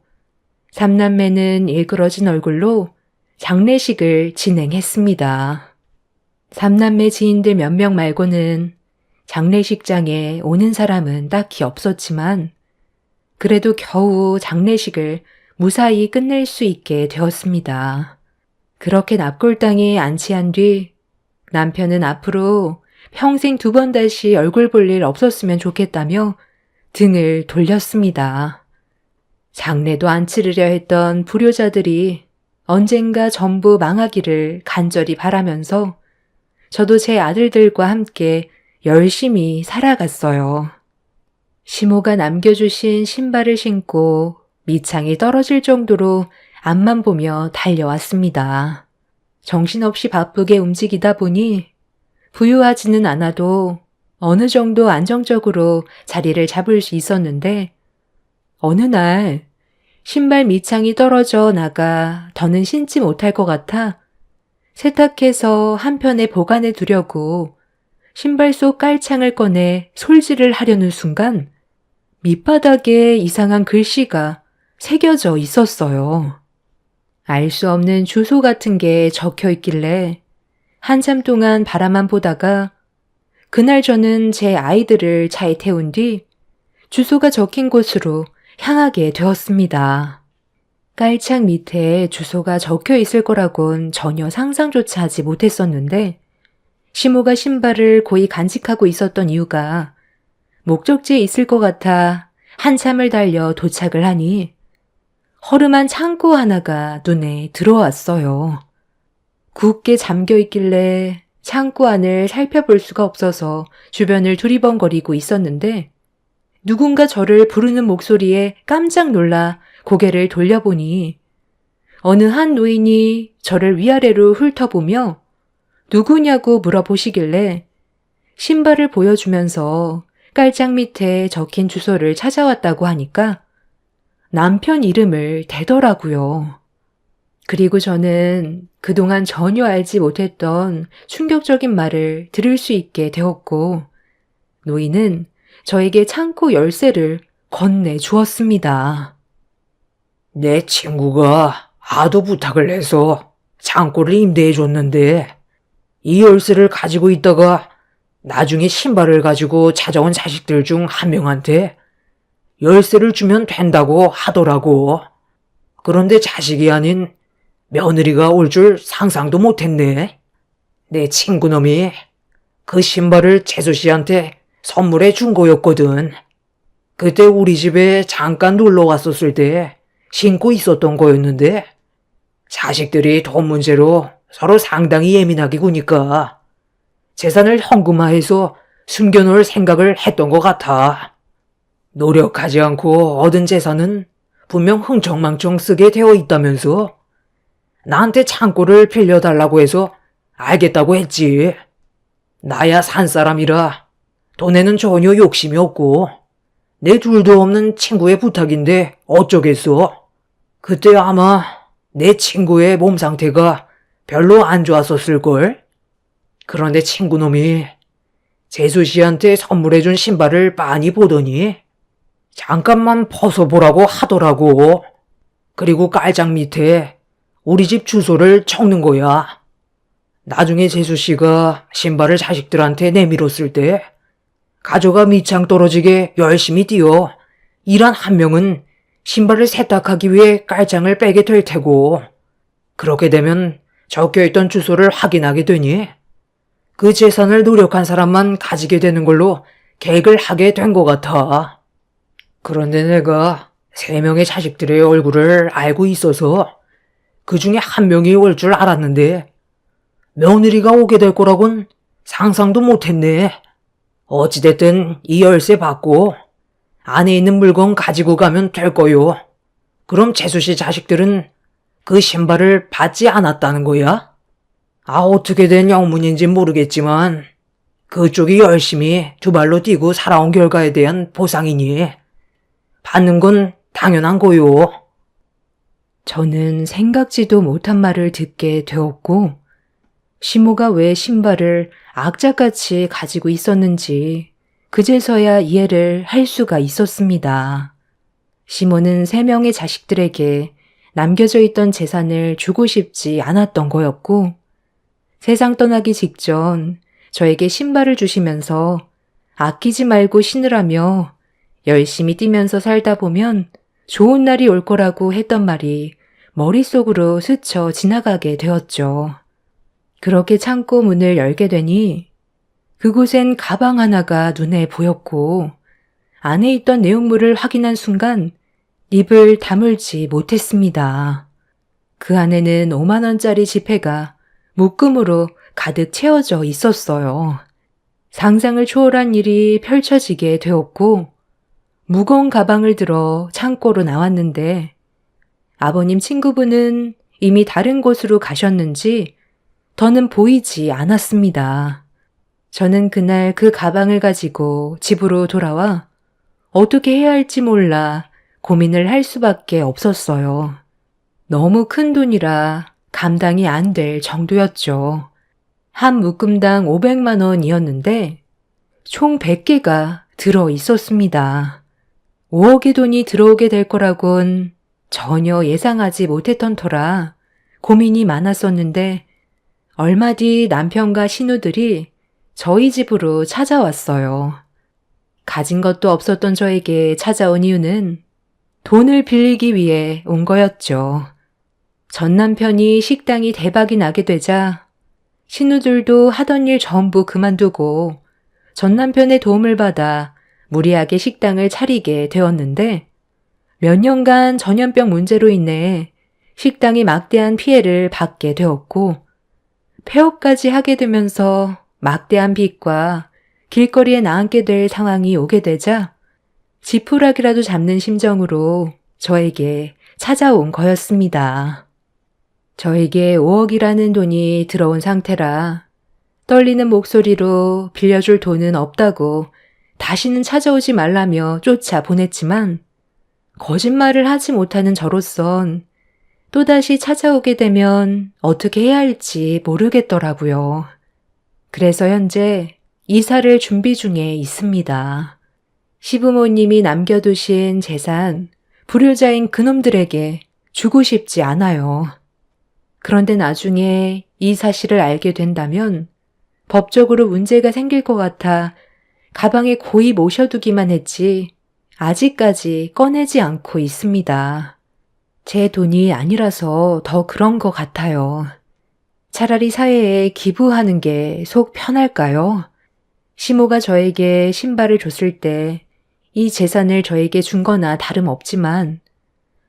삼남매는 일그러진 얼굴로 장례식을 진행했습니다. 삼남매 지인들 몇 명 말고는 장례식장에 오는 사람은 딱히 없었지만 그래도 겨우 장례식을 무사히 끝낼 수 있게 되었습니다. 그렇게 납골당에 안치한 뒤 남편은 앞으로 평생 2번 다시 얼굴 볼 일 없었으면 좋겠다며 등을 돌렸습니다. 장례도 안 치르려 했던 불효자들이 언젠가 전부 망하기를 간절히 바라면서 저도 제 아들들과 함께 열심히 살아갔어요. 시모가 남겨주신 신발을 신고 밑창이 떨어질 정도로 앞만 보며 달려왔습니다. 정신없이 바쁘게 움직이다 보니 부유하지는 않아도 어느 정도 안정적으로 자리를 잡을 수 있었는데 어느 날 신발 밑창이 떨어져 나가 더는 신지 못할 것 같아 세탁해서 한편에 보관해 두려고 신발 속 깔창을 꺼내 솔질을 하려는 순간 밑바닥에 이상한 글씨가 새겨져 있었어요. 알 수 없는 주소 같은 게 적혀 있길래 한참 동안 바라만 보다가 그날 저는 제 아이들을 차에 태운 뒤 주소가 적힌 곳으로 향하게 되었습니다. 깔창 밑에 주소가 적혀 있을 거라곤 전혀 상상조차 하지 못했었는데 시모가 신발을 고이 간직하고 있었던 이유가 목적지에 있을 것 같아 한참을 달려 도착을 하니 허름한 창고 하나가 눈에 들어왔어요. 굳게 잠겨 있길래 창고 안을 살펴볼 수가 없어서 주변을 두리번거리고 있었는데 누군가 저를 부르는 목소리에 깜짝 놀라 고개를 돌려보니 어느 한 노인이 저를 위아래로 훑어보며 누구냐고 물어보시길래 신발을 보여주면서 깔짝 밑에 적힌 주소를 찾아왔다고 하니까 남편 이름을 대더라고요. 그리고 저는 그동안 전혀 알지 못했던 충격적인 말을 들을 수 있게 되었고 노인은 저에게 창고 열쇠를 건네주었습니다. 내 친구가 하도 부탁을 해서 창고를 임대해줬는데 이 열쇠를 가지고 있다가 나중에 신발을 가지고 찾아온 자식들 중 한 명한테 열쇠를 주면 된다고 하더라고. 그런데 자식이 아닌 며느리가 올 줄 상상도 못했네. 내 친구놈이 그 신발을 재수 씨한테 선물해 준 거였거든. 그때 우리 집에 잠깐 놀러 왔었을 때 신고 있었던 거였는데 자식들이 돈 문제로 서로 상당히 예민하게 구니까 재산을 현금화해서 숨겨놓을 생각을 했던 것 같아. 노력하지 않고 얻은 재산은 분명 흥청망청 쓰게 되어 있다면서 나한테 창고를 빌려달라고 해서 알겠다고 했지. 나야 산 사람이라 돈에는 전혀 욕심이 없고 내 둘도 없는 친구의 부탁인데 어쩌겠어. 그때 아마 내 친구의 몸 상태가 별로 안 좋았었을걸. 그런데 친구놈이 재수 씨한테 선물해준 신발을 빤히 보더니 잠깐만 벗어보라고 하더라고. 그리고 깔짝 밑에 우리 집 주소를 적는 거야. 나중에 재수 씨가 신발을 자식들한테 내밀었을 때 가져가 밑창 떨어지게 열심히 뛰어 일한 한 명은 신발을 세탁하기 위해 깔창을 빼게 될 테고 그렇게 되면 적혀있던 주소를 확인하게 되니 그 재산을 노력한 사람만 가지게 되는 걸로 계획을 하게 된 것 같아. 그런데 내가 3명의 자식들의 얼굴을 알고 있어서 그 중에 한 명이 올 줄 알았는데 며느리가 오게 될 거라곤 상상도 못했네. 어찌됐든 이 열쇠 받고 안에 있는 물건 가지고 가면 될 거요. 그럼 재수씨 자식들은 그 신발을 받지 않았다는 거야? 어떻게 된 영문인진 모르겠지만 그쪽이 열심히 두 발로 뛰고 살아온 결과에 대한 보상이니 받는 건 당연한 거요. 저는 생각지도 못한 말을 듣게 되었고 시모가 왜 신발을 악착같이 가지고 있었는지 그제서야 이해를 할 수가 있었습니다. 시모는 3명의 자식들에게 남겨져 있던 재산을 주고 싶지 않았던 거였고 세상 떠나기 직전 저에게 신발을 주시면서 아끼지 말고 신으라며 열심히 뛰면서 살다 보면 좋은 날이 올 거라고 했던 말이 머릿속으로 스쳐 지나가게 되었죠. 그렇게 창고 문을 열게 되니 그곳엔 가방 하나가 눈에 보였고 안에 있던 내용물을 확인한 순간 입을 다물지 못했습니다. 그 안에는 5만 원짜리 지폐가 묶음으로 가득 채워져 있었어요. 상상을 초월한 일이 펼쳐지게 되었고 무거운 가방을 들어 창고로 나왔는데 아버님 친구분은 이미 다른 곳으로 가셨는지 더는 보이지 않았습니다. 저는 그날 그 가방을 가지고 집으로 돌아와 어떻게 해야 할지 몰라 고민을 할 수밖에 없었어요. 너무 큰 돈이라 감당이 안 될 정도였죠. 한 묶음당 500만 원이었는데 총 100개가 들어 있었습니다. 5억의 돈이 들어오게 될 거라곤 전혀 예상하지 못했던 터라 고민이 많았었는데 얼마 뒤 남편과 신우들이 저희 집으로 찾아왔어요. 가진 것도 없었던 저에게 찾아온 이유는 돈을 빌리기 위해 온 거였죠. 전 남편이 식당이 대박이 나게 되자 신우들도 하던 일 전부 그만두고 전 남편의 도움을 받아 무리하게 식당을 차리게 되었는데 몇 년간 전염병 문제로 인해 식당이 막대한 피해를 받게 되었고 폐업까지 하게 되면서 막대한 빚과 길거리에 나앉게 될 상황이 오게 되자 지푸라기라도 잡는 심정으로 저에게 찾아온 거였습니다. 저에게 5억이라는 돈이 들어온 상태라 떨리는 목소리로 빌려줄 돈은 없다고 다시는 찾아오지 말라며 쫓아 보냈지만 거짓말을 하지 못하는 저로선 또다시 찾아오게 되면 어떻게 해야 할지 모르겠더라고요. 그래서 현재 이사를 준비 중에 있습니다. 시부모님이 남겨두신 재산, 불효자인 그놈들에게 주고 싶지 않아요. 그런데 나중에 이 사실을 알게 된다면 법적으로 문제가 생길 것 같아 가방에 고이 모셔두기만 했지 아직까지 꺼내지 않고 있습니다. 제 돈이 아니라서 더 그런 것 같아요. 차라리 사회에 기부하는 게 속 편할까요? 시모가 저에게 신발을 줬을 때 이 재산을 저에게 준 거나 다름없지만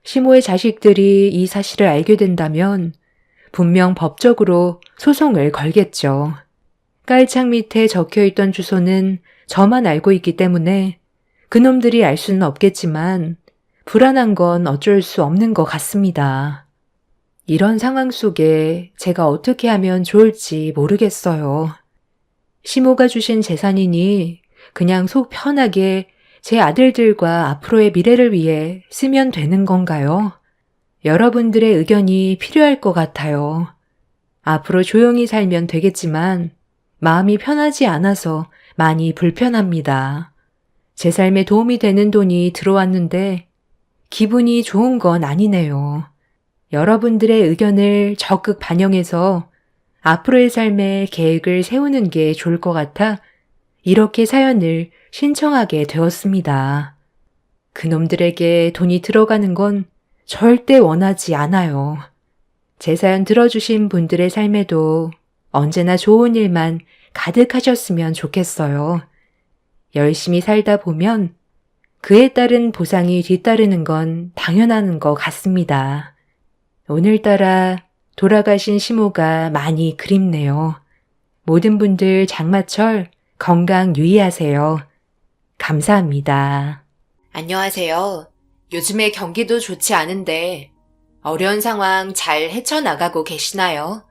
시모의 자식들이 이 사실을 알게 된다면 분명 법적으로 소송을 걸겠죠. 깔창 밑에 적혀있던 주소는 저만 알고 있기 때문에 그놈들이 알 수는 없겠지만 불안한 건 어쩔 수 없는 것 같습니다. 이런 상황 속에 제가 어떻게 하면 좋을지 모르겠어요. 시모가 주신 재산이니 그냥 속 편하게 제 아들들과 앞으로의 미래를 위해 쓰면 되는 건가요? 여러분들의 의견이 필요할 것 같아요. 앞으로 조용히 살면 되겠지만 마음이 편하지 않아서 많이 불편합니다. 제 삶에 도움이 되는 돈이 들어왔는데 기분이 좋은 건 아니네요. 여러분들의 의견을 적극 반영해서 앞으로의 삶에 계획을 세우는 게 좋을 것 같아 이렇게 사연을 신청하게 되었습니다. 그놈들에게 돈이 들어가는 건 절대 원하지 않아요. 제 사연 들어주신 분들의 삶에도 언제나 좋은 일만 가득하셨으면 좋겠어요. 열심히 살다 보면 그에 따른 보상이 뒤따르는 건 당연한 것 같습니다. 오늘따라 돌아가신 시모가 많이 그립네요. 모든 분들 장마철 건강 유의하세요. 감사합니다. 안녕하세요. 요즘에 경기도 좋지 않은데 어려운 상황 잘 헤쳐나가고 계시나요?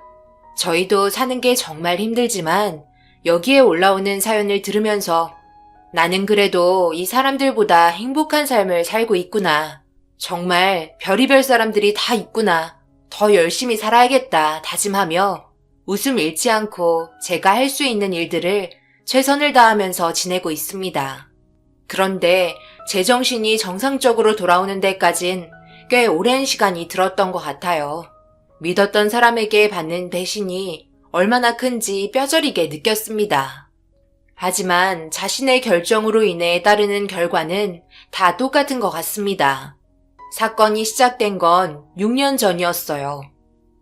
저희도 사는 게 정말 힘들지만 여기에 올라오는 사연을 들으면서 나는 그래도 이 사람들보다 행복한 삶을 살고 있구나. 정말 별의별 사람들이 다 있구나. 더 열심히 살아야겠다 다짐하며 웃음 잃지 않고 제가 할 수 있는 일들을 최선을 다하면서 지내고 있습니다. 그런데 제정신이 정상적으로 돌아오는 데까진 꽤 오랜 시간이 들었던 것 같아요. 믿었던 사람에게 받는 배신이 얼마나 큰지 뼈저리게 느꼈습니다. 하지만 자신의 결정으로 인해 따르는 결과는 다 똑같은 것 같습니다. 사건이 시작된 건 6년 전이었어요.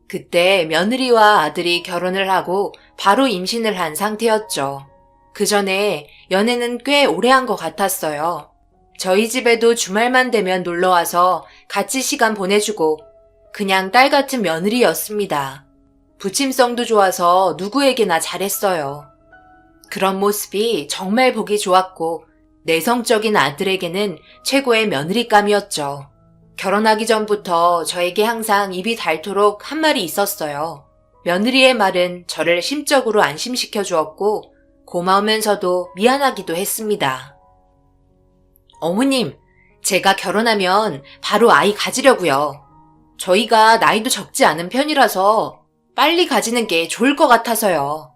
그때 며느리와 아들이 결혼을 하고 바로 임신을 한 상태였죠. 그 전에 연애는 꽤 오래 한 것 같았어요. 저희 집에도 주말만 되면 놀러와서 같이 시간 보내주고 그냥 딸 같은 며느리였습니다. 부침성도 좋아서 누구에게나 잘했어요. 그런 모습이 정말 보기 좋았고 내성적인 아들에게는 최고의 며느리감이었죠. 결혼하기 전부터 저에게 항상 입이 닳도록 한 말이 있었어요. 며느리의 말은 저를 심적으로 안심시켜 주었고 고마우면서도 미안하기도 했습니다. 어머님, 제가 결혼하면 바로 아이 가지려고요. 저희가 나이도 적지 않은 편이라서 빨리 가지는 게 좋을 것 같아서요.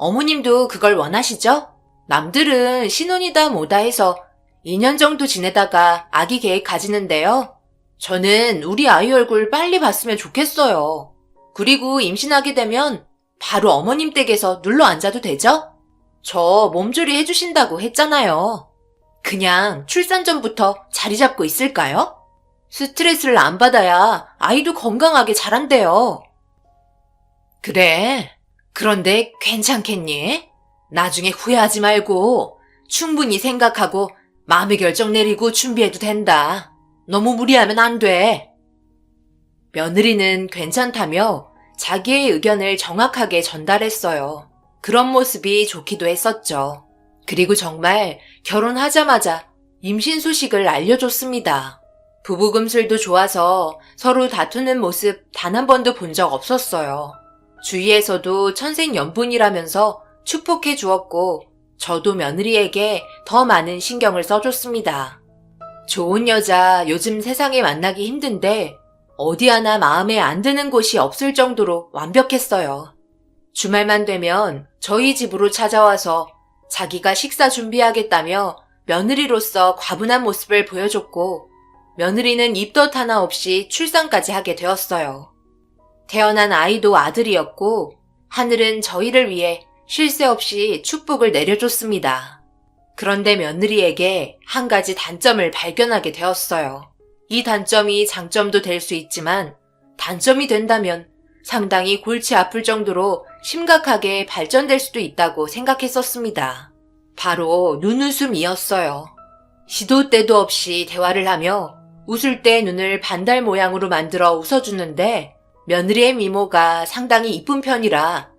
어머님도 그걸 원하시죠? 남들은 신혼이다 뭐다 해서 2년 정도 지내다가 아기 계획 가지는데요. 저는 우리 아이 얼굴 빨리 봤으면 좋겠어요. 그리고 임신하게 되면 바로 어머님 댁에서 눌러 앉아도 되죠? 저 몸조리 해주신다고 했잖아요. 그냥 출산 전부터 자리 잡고 있을까요? 스트레스를 안 받아야 아이도 건강하게 자란대요. 그래. 그런데 괜찮겠니? 나중에 후회하지 말고 충분히 생각하고 마음의 결정 내리고 준비해도 된다. 너무 무리하면 안 돼. 며느리는 괜찮다며 자기의 의견을 정확하게 전달했어요. 그런 모습이 좋기도 했었죠. 그리고 정말 결혼하자마자 임신 소식을 알려줬습니다. 부부 금슬도 좋아서 서로 다투는 모습 단 한 번도 본 적 없었어요. 주위에서도 천생연분이라면서 축복해 주었고 저도 며느리에게 더 많은 신경을 써줬습니다. 좋은 여자 요즘 세상에 만나기 힘든데 어디 하나 마음에 안 드는 곳이 없을 정도로 완벽했어요. 주말만 되면 저희 집으로 찾아와서 자기가 식사 준비하겠다며 며느리로서 과분한 모습을 보여줬고 며느리는 입덧 하나 없이 출산까지 하게 되었어요. 태어난 아이도 아들이었고 하늘은 저희를 위해 쉴 새 없이 축복을 내려줬습니다. 그런데 며느리에게 한 가지 단점을 발견하게 되었어요. 이 단점이 장점도 될 수 있지만 단점이 된다면 상당히 골치 아플 정도로 심각하게 발전될 수도 있다고 생각했었습니다. 바로 눈웃음이었어요. 시도 때도 없이 대화를 하며 웃을 때 눈을 반달 모양으로 만들어 웃어주는데 며느리의 미모가 상당히 이쁜 편이라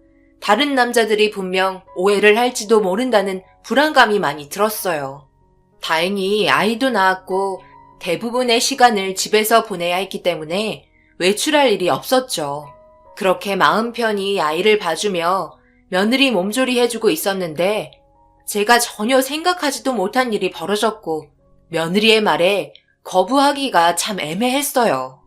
다른 남자들이 분명 오해를 할지도 모른다는 불안감이 많이 들었어요. 다행히 아이도 낳았고 대부분의 시간을 집에서 보내야 했기 때문에 외출할 일이 없었죠. 그렇게 마음 편히 아이를 봐주며 며느리 몸조리 해주고 있었는데 제가 전혀 생각하지도 못한 일이 벌어졌고 며느리의 말에 거부하기가 참 애매했어요.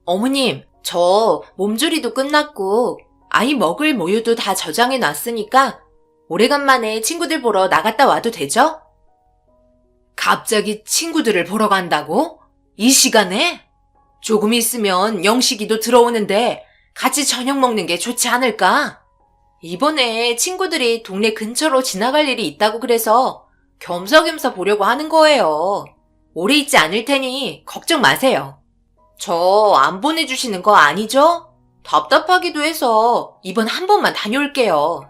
어머님, 저 몸조리도 끝났고 아이 먹을 모유도 다 저장해 놨으니까 오래간만에 친구들 보러 나갔다 와도 되죠? 갑자기 친구들을 보러 간다고? 이 시간에? 조금 있으면 영식이도 들어오는데 같이 저녁 먹는 게 좋지 않을까? 이번에 친구들이 동네 근처로 지나갈 일이 있다고 그래서 겸사겸사 보려고 하는 거예요. 오래 있지 않을 테니 걱정 마세요. 저 안 보내주시는 거 아니죠? 답답하기도 해서 이번 한 번만 다녀올게요.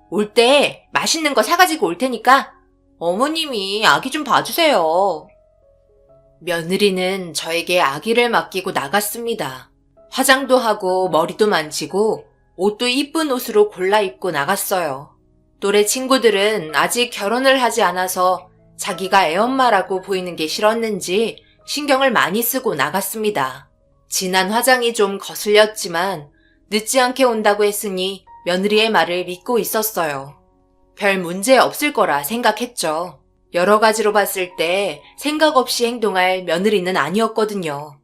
올 때 맛있는 거 사가지고 올 테니까 어머님이 아기 좀 봐주세요. 며느리는 저에게 아기를 맡기고 나갔습니다. 화장도 하고 머리도 만지고 옷도 이쁜 옷으로 골라 입고 나갔어요. 또래 친구들은 아직 결혼을 하지 않아서 자기가 애엄마라고 보이는 게 싫었는지 신경을 많이 쓰고 나갔습니다. 진한 화장이 좀 거슬렸지만 늦지 않게 온다고 했으니 며느리의 말을 믿고 있었어요. 별 문제 없을 거라 생각했죠. 여러 가지로 봤을 때 생각 없이 행동할 며느리는 아니었거든요.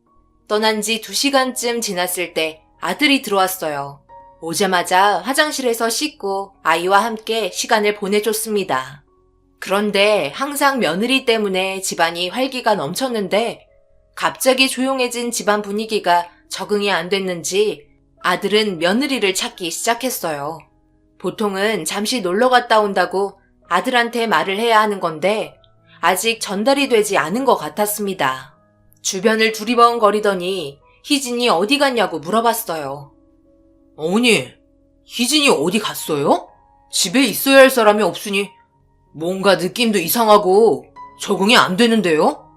떠난 지 2시간쯤 지났을 때 아들이 들어왔어요. 오자마자 화장실에서 씻고 아이와 함께 시간을 보내줬습니다. 그런데 항상 며느리 때문에 집안이 활기가 넘쳤는데 갑자기 조용해진 집안 분위기가 적응이 안 됐는지 아들은 며느리를 찾기 시작했어요. 보통은 잠시 놀러 갔다 온다고 아들한테 말을 해야 하는 건데 아직 전달이 되지 않은 것 같았습니다. 주변을 두리번거리더니 희진이 어디 갔냐고 물어봤어요. 어머니, 희진이 어디 갔어요? 집에 있어야 할 사람이 없으니 뭔가 느낌도 이상하고 적응이 안 되는데요?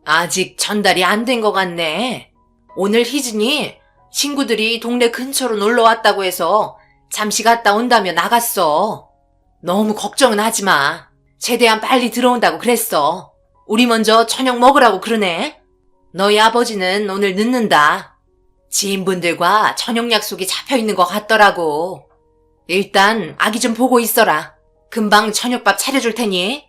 아직 전달이 안 된 것 같네. 오늘 희진이 친구들이 동네 근처로 놀러 왔다고 해서 잠시 갔다 온다며 나갔어. 너무 걱정은 하지 마. 최대한 빨리 들어온다고 그랬어. 우리 먼저 저녁 먹으라고 그러네. 너희 아버지는 오늘 늦는다. 지인분들과 저녁 약속이 잡혀 있는 것 같더라고. 일단 아기 좀 보고 있어라. 금방 저녁밥 차려줄 테니.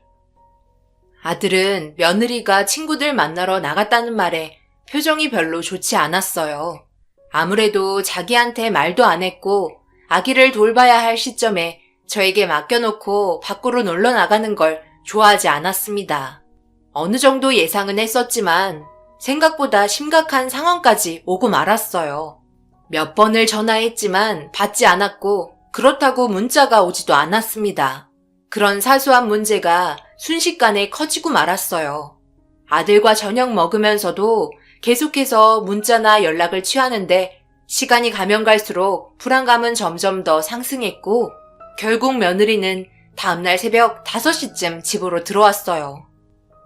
아들은 며느리가 친구들 만나러 나갔다는 말에 표정이 별로 좋지 않았어요. 아무래도 자기한테 말도 안 했고 아기를 돌봐야 할 시점에 저에게 맡겨놓고 밖으로 놀러 나가는 걸 좋아하지 않았습니다. 어느 정도 예상은 했었지만 생각보다 심각한 상황까지 오고 말았어요. 몇 번을 전화했지만 받지 않았고 그렇다고 문자가 오지도 않았습니다. 그런 사소한 문제가 순식간에 커지고 말았어요. 아들과 저녁 먹으면서도 계속해서 문자나 연락을 취하는데 시간이 가면 갈수록 불안감은 점점 더 상승했고 결국 며느리는 다음날 새벽 5시쯤 집으로 들어왔어요.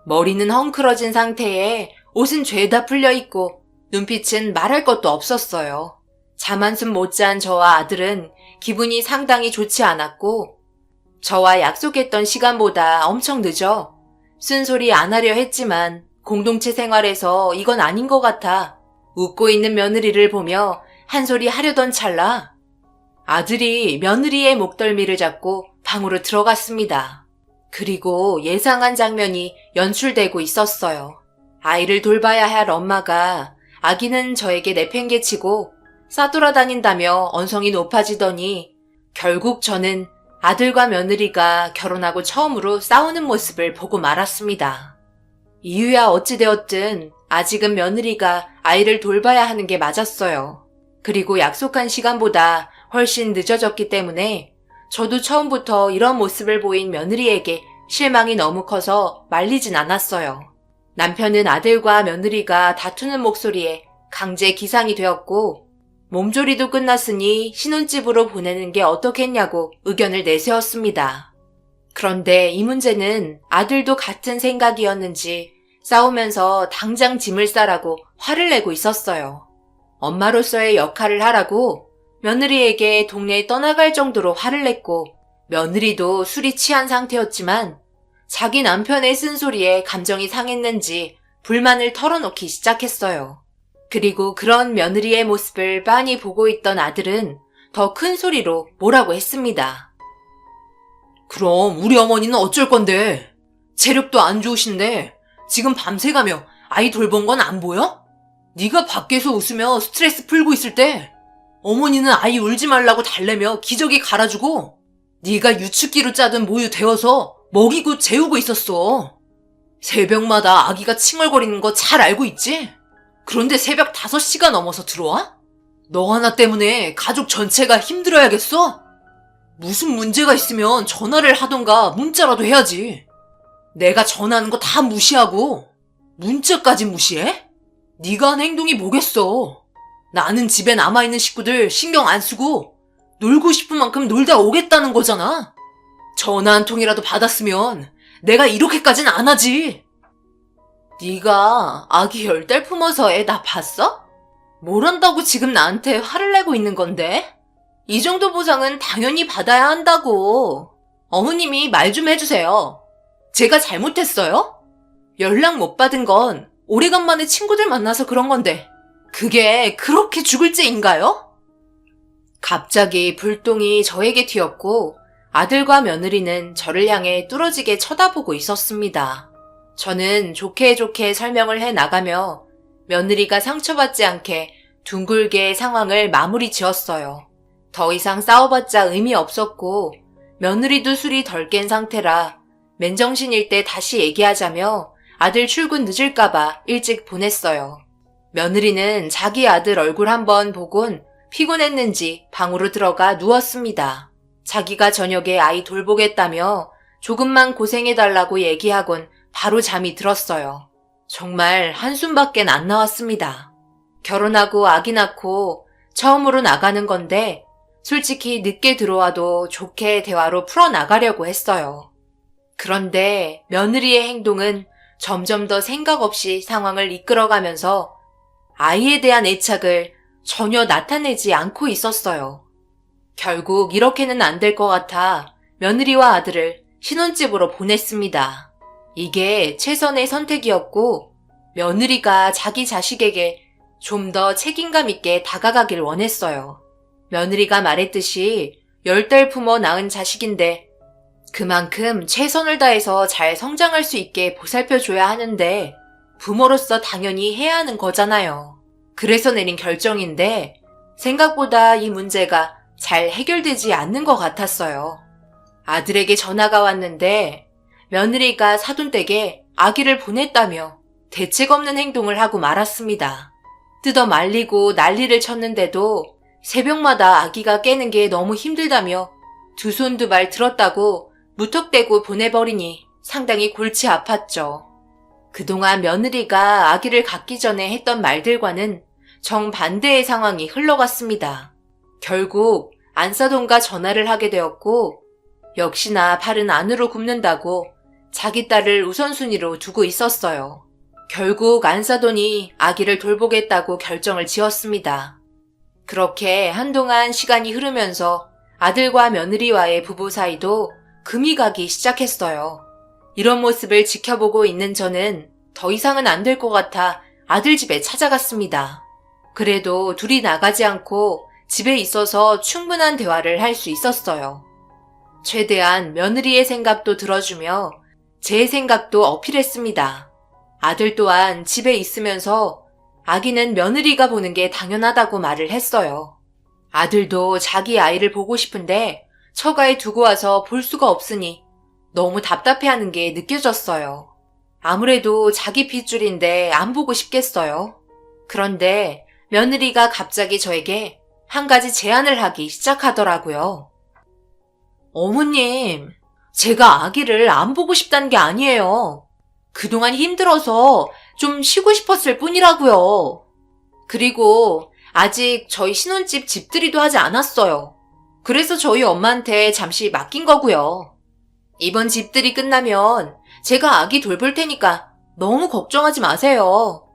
머리는 헝클어진 상태에 옷은 죄다 풀려있고 눈빛은 말할 것도 없었어요. 잠 한숨 못 잔 저와 아들은 기분이 상당히 좋지 않았고 저와 약속했던 시간보다 엄청 늦어 쓴소리 안 하려 했지만 공동체 생활에서 이건 아닌 것 같아 웃고 있는 며느리를 보며 한 소리 하려던 찰나 아들이 며느리의 목덜미를 잡고 방으로 들어갔습니다. 그리고 예상한 장면이 연출되고 있었어요. 아이를 돌봐야 할 엄마가 아기는 저에게 내팽개치고 싸돌아다닌다며 언성이 높아지더니 결국 저는 아들과 며느리가 결혼하고 처음으로 싸우는 모습을 보고 말았습니다. 이유야 어찌되었든 아직은 며느리가 아이를 돌봐야 하는 게 맞았어요. 그리고 약속한 시간보다 훨씬 늦어졌기 때문에 저도 처음부터 이런 모습을 보인 며느리에게 실망이 너무 커서 말리진 않았어요. 남편은 아들과 며느리가 다투는 목소리에 강제 기상이 되었고 몸조리도 끝났으니 신혼집으로 보내는 게 어떻겠냐고 의견을 내세웠습니다. 그런데 이 문제는 아들도 같은 생각이었는지 싸우면서 당장 짐을 싸라고 화를 내고 있었어요. 엄마로서의 역할을 하라고 며느리에게 동네에 떠나갈 정도로 화를 냈고 며느리도 술이 취한 상태였지만 자기 남편의 쓴소리에 감정이 상했는지 불만을 털어놓기 시작했어요. 그리고 그런 며느리의 모습을 빤히 보고 있던 아들은 더 큰 소리로 뭐라고 했습니다. 그럼 우리 어머니는 어쩔 건데? 체력도 안 좋으신데 지금 밤새가며 아이 돌본 건 안 보여? 네가 밖에서 웃으며 스트레스 풀고 있을 때 어머니는 아이 울지 말라고 달래며 기저귀 갈아주고 네가 유축기로 짜든 모유 데워서 먹이고 재우고 있었어. 새벽마다 아기가 칭얼거리는 거 잘 알고 있지? 그런데 새벽 5시가 넘어서 들어와? 너 하나 때문에 가족 전체가 힘들어야겠어? 무슨 문제가 있으면 전화를 하던가 문자라도 해야지. 내가 전화하는 거 다 무시하고 문자까지 무시해? 네가 한 행동이 뭐겠어. 나는 집에 남아있는 식구들 신경 안 쓰고 놀고 싶은 만큼 놀다 오겠다는 거잖아. 전화 한 통이라도 받았으면 내가 이렇게까진 안 하지. 네가 아기 10달 품어서 애 다 봤어? 뭘 한다고 지금 나한테 화를 내고 있는 건데? 이 정도 보상은 당연히 받아야 한다고. 어머님이 말 좀 해주세요. 제가 잘못했어요? 연락 못 받은 건 오래간만에 친구들 만나서 그런 건데 그게 그렇게 죽을 죄인가요? 갑자기 불똥이 저에게 튀었고 아들과 며느리는 저를 향해 뚫어지게 쳐다보고 있었습니다. 저는 좋게 좋게 설명을 해나가며 며느리가 상처받지 않게 둥글게 상황을 마무리 지었어요. 더 이상 싸워봤자 의미 없었고 며느리도 술이 덜 깬 상태라 맨정신일 때 다시 얘기하자며 아들 출근 늦을까봐 일찍 보냈어요. 며느리는 자기 아들 얼굴 한번 보곤 피곤했는지 방으로 들어가 누웠습니다. 자기가 저녁에 아이 돌보겠다며 조금만 고생해달라고 얘기하곤 바로 잠이 들었어요. 정말 한숨밖엔 안 나왔습니다. 결혼하고 아기 낳고 처음으로 나가는 건데 솔직히 늦게 들어와도 좋게 대화로 풀어나가려고 했어요. 그런데 며느리의 행동은 점점 더 생각 없이 상황을 이끌어가면서 아이에 대한 애착을 전혀 나타내지 않고 있었어요. 결국 이렇게는 안 될 것 같아 며느리와 아들을 신혼집으로 보냈습니다. 이게 최선의 선택이었고 며느리가 자기 자식에게 좀 더 책임감 있게 다가가길 원했어요. 며느리가 말했듯이 10달 품어 낳은 자식인데 그만큼 최선을 다해서 잘 성장할 수 있게 보살펴줘야 하는데 부모로서 당연히 해야 하는 거잖아요. 그래서 내린 결정인데 생각보다 이 문제가 잘 해결되지 않는 것 같았어요. 아들에게 전화가 왔는데 며느리가 사돈댁에 아기를 보냈다며 대책 없는 행동을 하고 말았습니다. 뜯어 말리고 난리를 쳤는데도 새벽마다 아기가 깨는 게 너무 힘들다며 두 손 두 발 들었다고 무턱대고 보내버리니 상당히 골치 아팠죠. 그동안 며느리가 아기를 갖기 전에 했던 말들과는 정반대의 상황이 흘러갔습니다. 결국 안사돈과 전화를 하게 되었고 역시나 팔은 안으로 굽는다고 자기 딸을 우선순위로 두고 있었어요. 결국 안사돈이 아기를 돌보겠다고 결정을 지었습니다. 그렇게 한동안 시간이 흐르면서 아들과 며느리와의 부부 사이도 금이 가기 시작했어요. 이런 모습을 지켜보고 있는 저는 더 이상은 안 될 것 같아 아들 집에 찾아갔습니다. 그래도 둘이 나가지 않고 집에 있어서 충분한 대화를 할 수 있었어요. 최대한 며느리의 생각도 들어주며 제 생각도 어필했습니다. 아들 또한 집에 있으면서 아기는 며느리가 보는 게 당연하다고 말을 했어요. 아들도 자기 아이를 보고 싶은데 처가에 두고 와서 볼 수가 없으니 너무 답답해하는 게 느껴졌어요. 아무래도 자기 핏줄인데 안 보고 싶겠어요. 그런데 며느리가 갑자기 저에게 한 가지 제안을 하기 시작하더라고요. 어머님, 제가 아기를 안 보고 싶다는 게 아니에요. 그동안 힘들어서 좀 쉬고 싶었을 뿐이라고요. 그리고 아직 저희 신혼집 집들이도 하지 않았어요. 그래서 저희 엄마한테 잠시 맡긴 거고요. 이번 집들이 끝나면 제가 아기 돌볼 테니까 너무 걱정하지 마세요.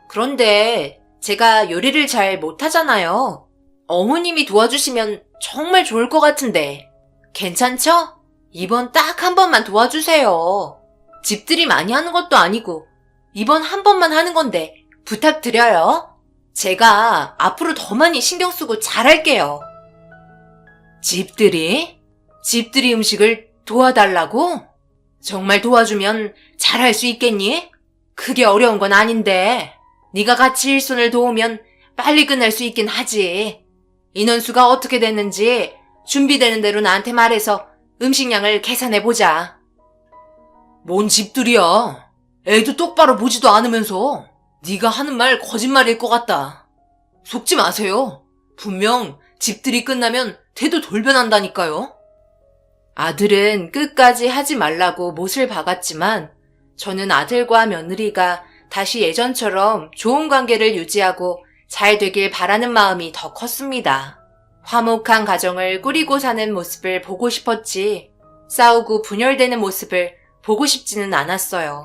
그런데 제가 요리를 잘 못하잖아요. 어머님이 도와주시면 정말 좋을 것 같은데 괜찮죠? 이번 딱 한 번만 도와주세요. 집들이 많이 하는 것도 아니고 이번 한 번만 하는 건데 부탁드려요. 제가 앞으로 더 많이 신경 쓰고 잘할게요. 집들이? 집들이 음식을 도와달라고? 정말 도와주면 잘할 수 있겠니? 그게 어려운 건 아닌데 네가 같이 일손을 도우면 빨리 끝날 수 있긴 하지. 인원수가 어떻게 됐는지 준비되는 대로 나한테 말해서 음식량을 계산해보자. 뭔 집들이야. 애도 똑바로 보지도 않으면서 네가 하는 말 거짓말일 것 같다. 속지 마세요. 분명 집들이 끝나면 태도 돌변한다니까요. 아들은 끝까지 하지 말라고 못을 박았지만 저는 아들과 며느리가 다시 예전처럼 좋은 관계를 유지하고 잘 되길 바라는 마음이 더 컸습니다. 화목한 가정을 꾸리고 사는 모습을 보고 싶었지 싸우고 분열되는 모습을 보고 싶지는 않았어요.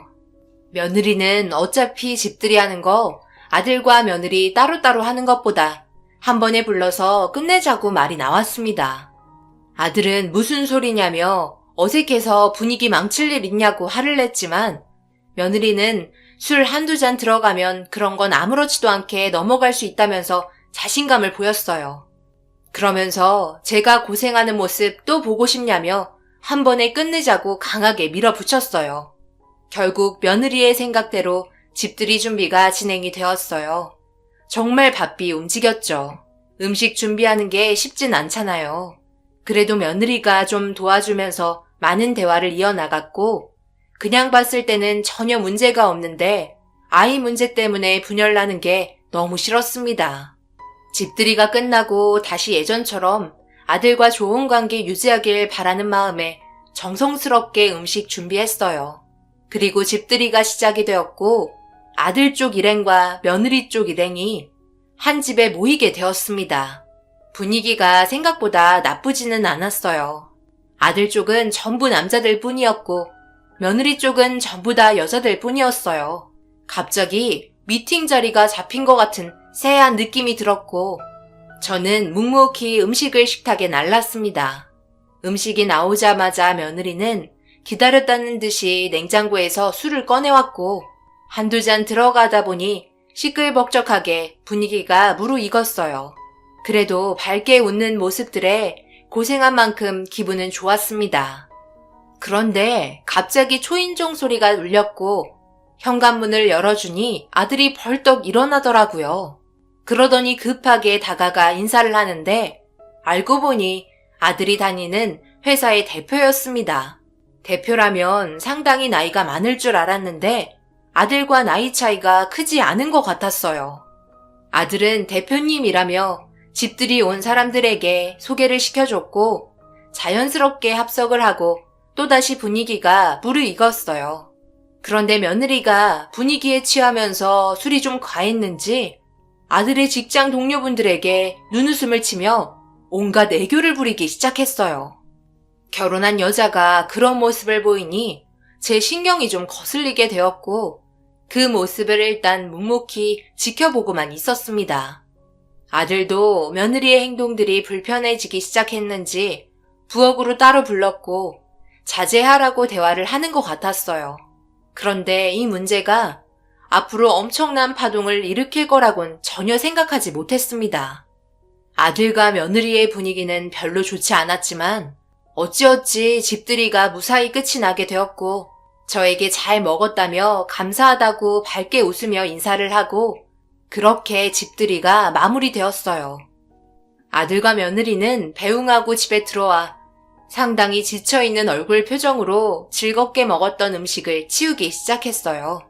며느리는 어차피 집들이 하는 거 아들과 며느리 따로따로 하는 것보다 한 번에 불러서 끝내자고 말이 나왔습니다. 아들은 무슨 소리냐며 어색해서 분위기 망칠 일 있냐고 화를 냈지만 며느리는 술 한두 잔 들어가면 그런 건 아무렇지도 않게 넘어갈 수 있다면서 자신감을 보였어요. 그러면서 제가 고생하는 모습 또 보고 싶냐며 한 번에 끝내자고 강하게 밀어붙였어요. 결국 며느리의 생각대로 집들이 준비가 진행이 되었어요. 정말 바삐 움직였죠. 음식 준비하는 게 쉽진 않잖아요. 그래도 며느리가 좀 도와주면서 많은 대화를 이어나갔고 그냥 봤을 때는 전혀 문제가 없는데 아이 문제 때문에 분열나는 게 너무 싫었습니다. 집들이가 끝나고 다시 예전처럼 아들과 좋은 관계 유지하길 바라는 마음에 정성스럽게 음식 준비했어요. 그리고 집들이가 시작이 되었고 아들 쪽 일행과 며느리 쪽 일행이 한 집에 모이게 되었습니다. 분위기가 생각보다 나쁘지는 않았어요. 아들 쪽은 전부 남자들 뿐이었고 며느리 쪽은 전부 다 여자들 뿐이었어요. 갑자기 미팅 자리가 잡힌 것 같은 새해한 느낌이 들었고 저는 묵묵히 음식을 식탁에 날랐습니다. 음식이 나오자마자 며느리는 기다렸다는 듯이 냉장고에서 술을 꺼내왔고 한두 잔 들어가다 보니 시끌벅적하게 분위기가 무르익었어요. 그래도 밝게 웃는 모습들에 고생한 만큼 기분은 좋았습니다. 그런데 갑자기 초인종 소리가 울렸고 현관문을 열어주니 아들이 벌떡 일어나더라고요. 그러더니 급하게 다가가 인사를 하는데 알고 보니 아들이 다니는 회사의 대표였습니다. 대표라면 상당히 나이가 많을 줄 알았는데 아들과 나이 차이가 크지 않은 것 같았어요. 아들은 대표님이라며 집들이 온 사람들에게 소개를 시켜줬고 자연스럽게 합석을 하고 또다시 분위기가 무르익었어요. 그런데 며느리가 분위기에 취하면서 술이 좀 과했는지 아들의 직장 동료분들에게 눈웃음을 치며 온갖 애교를 부리기 시작했어요. 결혼한 여자가 그런 모습을 보이니 제 신경이 좀 거슬리게 되었고 그 모습을 일단 묵묵히 지켜보고만 있었습니다. 아들도 며느리의 행동들이 불편해지기 시작했는지 부엌으로 따로 불렀고 자제하라고 대화를 하는 것 같았어요. 그런데 이 문제가 앞으로 엄청난 파동을 일으킬 거라곤 전혀 생각하지 못했습니다. 아들과 며느리의 분위기는 별로 좋지 않았지만 어찌어찌 집들이가 무사히 끝이 나게 되었고 저에게 잘 먹었다며 감사하다고 밝게 웃으며 인사를 하고 그렇게 집들이가 마무리되었어요. 아들과 며느리는 배웅하고 집에 들어와 상당히 지쳐있는 얼굴 표정으로 즐겁게 먹었던 음식을 치우기 시작했어요.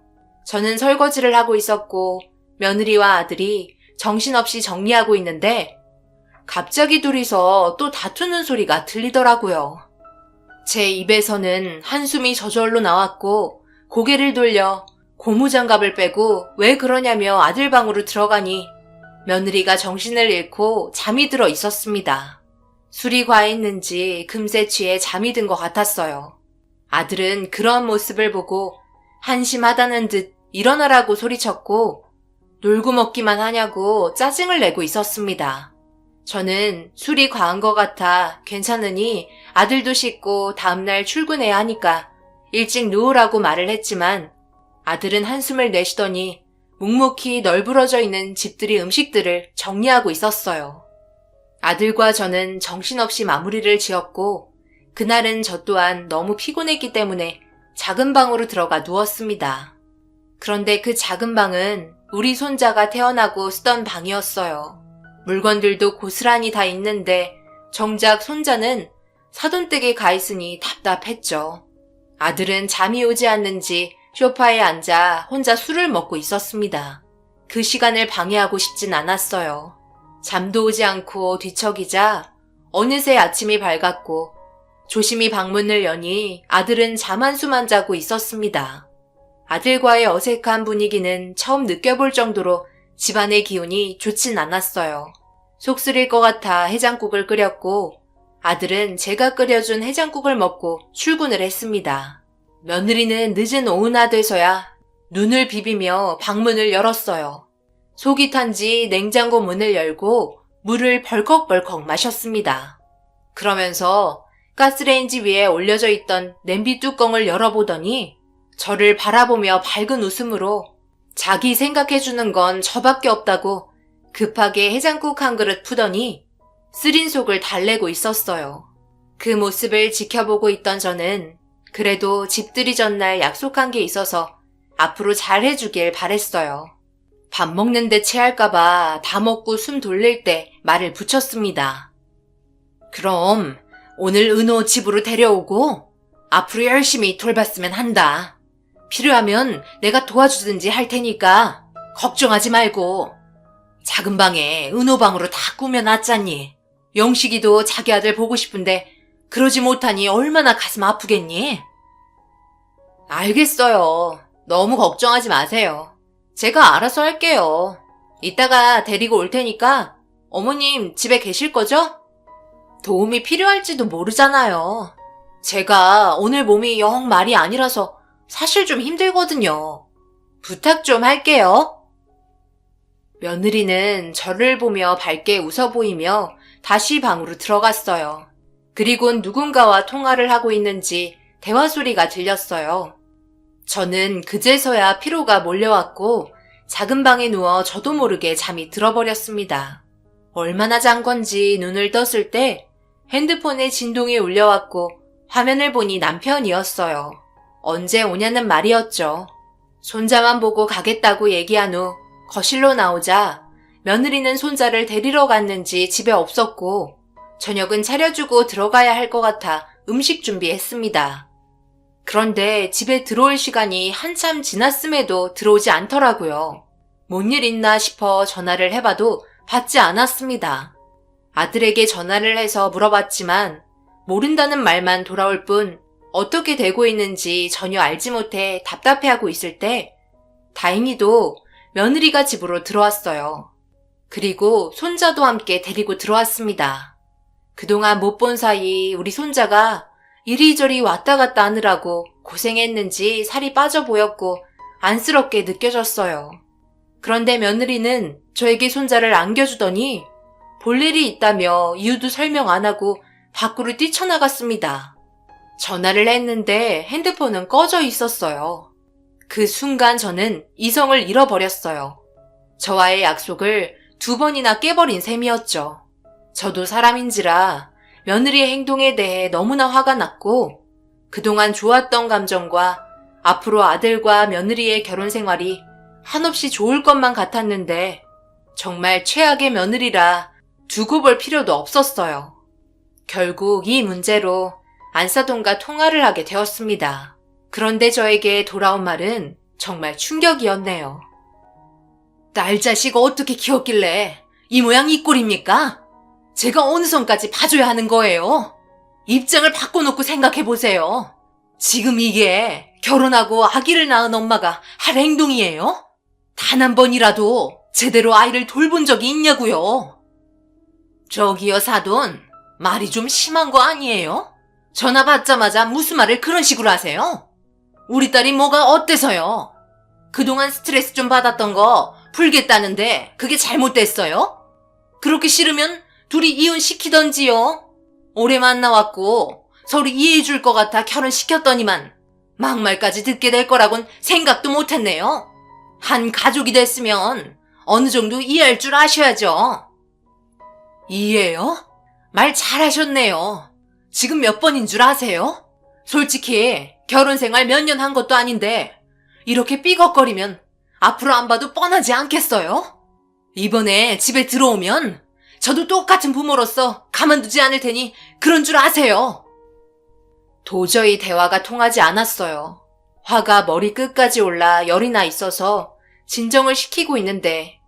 저는 설거지를 하고 있었고 며느리와 아들이 정신없이 정리하고 있는데 갑자기 둘이서 또 다투는 소리가 들리더라고요. 제 입에서는 한숨이 저절로 나왔고 고개를 돌려 고무장갑을 빼고 왜 그러냐며 아들 방으로 들어가니 며느리가 정신을 잃고 잠이 들어 있었습니다. 술이 과했는지 금세 취해 잠이 든 것 같았어요. 아들은 그런 모습을 보고 한심하다는 듯 일어나라고 소리쳤고 놀고 먹기만 하냐고 짜증을 내고 있었습니다. 저는 술이 과한 것 같아 괜찮으니 아들도 씻고 다음날 출근해야 하니까 일찍 누우라고 말을 했지만 아들은 한숨을 내쉬더니 묵묵히 널브러져 있는 집들이 음식들을 정리하고 있었어요. 아들과 저는 정신없이 마무리를 지었고 그날은 저 또한 너무 피곤했기 때문에 작은 방으로 들어가 누웠습니다. 그런데 그 작은 방은 우리 손자가 태어나고 쓰던 방이었어요. 물건들도 고스란히 다 있는데 정작 손자는 사돈댁에 가 있으니 답답했죠. 아들은 잠이 오지 않는지 소파에 앉아 혼자 술을 먹고 있었습니다. 그 시간을 방해하고 싶진 않았어요. 잠도 오지 않고 뒤척이자 어느새 아침이 밝았고 조심히 방문을 여니 아들은 잠 한숨만 자고 있었습니다. 아들과의 어색한 분위기는 처음 느껴볼 정도로 집안의 기운이 좋진 않았어요. 속 쓰릴 것 같아 해장국을 끓였고 아들은 제가 끓여준 해장국을 먹고 출근을 했습니다. 며느리는 늦은 오후나 돼서야 눈을 비비며 방문을 열었어요. 속이 탄지 냉장고 문을 열고 물을 벌컥벌컥 마셨습니다. 그러면서 가스레인지 위에 올려져 있던 냄비 뚜껑을 열어보더니 저를 바라보며 밝은 웃음으로 자기 생각해주는 건 저밖에 없다고 급하게 해장국 한 그릇 푸더니 쓰린 속을 달래고 있었어요. 그 모습을 지켜보고 있던 저는 그래도 집들이 전날 약속한 게 있어서 앞으로 잘 해주길 바랬어요. 밥 먹는데 체할까봐 다 먹고 숨 돌릴 때 말을 붙였습니다. 그럼 오늘 은호 집으로 데려오고 앞으로 열심히 돌봤으면 한다. 필요하면 내가 도와주든지 할 테니까 걱정하지 말고. 작은 방에 은호 방으로 다 꾸며놨잖니. 영식이도 자기 아들 보고 싶은데 그러지 못하니 얼마나 가슴 아프겠니? 알겠어요. 너무 걱정하지 마세요. 제가 알아서 할게요. 이따가 데리고 올 테니까 어머님 집에 계실 거죠? 도움이 필요할지도 모르잖아요. 제가 오늘 몸이 영 말이 아니라서 사실 좀 힘들거든요. 부탁 좀 할게요. 며느리는 저를 보며 밝게 웃어 보이며 다시 방으로 들어갔어요. 그리곤 누군가와 통화를 하고 있는지 대화 소리가 들렸어요. 저는 그제서야 피로가 몰려왔고 작은 방에 누워 저도 모르게 잠이 들어버렸습니다. 얼마나 잔 건지 눈을 떴을 때 핸드폰에 진동이 울려왔고 화면을 보니 남편이었어요. 언제 오냐는 말이었죠. 손자만 보고 가겠다고 얘기한 후 거실로 나오자 며느리는 손자를 데리러 갔는지 집에 없었고 저녁은 차려주고 들어가야 할 것 같아 음식 준비했습니다. 그런데 집에 들어올 시간이 한참 지났음에도 들어오지 않더라고요. 뭔 일 있나 싶어 전화를 해봐도 받지 않았습니다. 아들에게 전화를 해서 물어봤지만 모른다는 말만 돌아올 뿐 어떻게 되고 있는지 전혀 알지 못해 답답해하고 있을 때 다행히도 며느리가 집으로 들어왔어요. 그리고 손자도 함께 데리고 들어왔습니다. 그동안 못 본 사이 우리 손자가 이리저리 왔다 갔다 하느라고 고생했는지 살이 빠져 보였고 안쓰럽게 느껴졌어요. 그런데 며느리는 저에게 손자를 안겨주더니 볼 일이 있다며 이유도 설명 안 하고 밖으로 뛰쳐나갔습니다. 전화를 했는데 핸드폰은 꺼져 있었어요. 그 순간 저는 이성을 잃어버렸어요. 저와의 약속을 2번이나 깨버린 셈이었죠. 저도 사람인지라 며느리의 행동에 대해 너무나 화가 났고 그동안 좋았던 감정과 앞으로 아들과 며느리의 결혼 생활이 한없이 좋을 것만 같았는데 정말 최악의 며느리라 두고 볼 필요도 없었어요. 결국 이 문제로 안사돈과 통화를 하게 되었습니다. 그런데 저에게 돌아온 말은 정말 충격이었네요. 딸 자식 어떻게 키웠길래 이 모양 이 꼴입니까? 제가 어느 선까지 봐줘야 하는 거예요? 입장을 바꿔놓고 생각해보세요. 지금 이게 결혼하고 아기를 낳은 엄마가 할 행동이에요? 단 한 번이라도 제대로 아이를 돌본 적이 있냐고요? 저기요 사돈, 말이 좀 심한 거 아니에요? 전화 받자마자 무슨 말을 그런 식으로 하세요? 우리 딸이 뭐가 어때서요? 그동안 스트레스 좀 받았던 거 풀겠다는데 그게 잘못됐어요? 그렇게 싫으면 둘이 이혼시키던지요. 오래 만나왔고 서로 이해해줄 것 같아 결혼시켰더니만 막말까지 듣게 될 거라곤 생각도 못했네요. 한 가족이 됐으면 어느 정도 이해할 줄 아셔야죠. 이해요? 말 잘하셨네요. 지금 몇 번인 줄 아세요? 솔직히 결혼 생활 몇 년 한 것도 아닌데 이렇게 삐걱거리면 앞으로 안 봐도 뻔하지 않겠어요? 이번에 집에 들어오면 저도 똑같은 부모로서 가만두지 않을 테니 그런 줄 아세요. 도저히 대화가 통하지 않았어요. 화가 머리 끝까지 올라 열이 나 있어서 진정을 시키고 있는데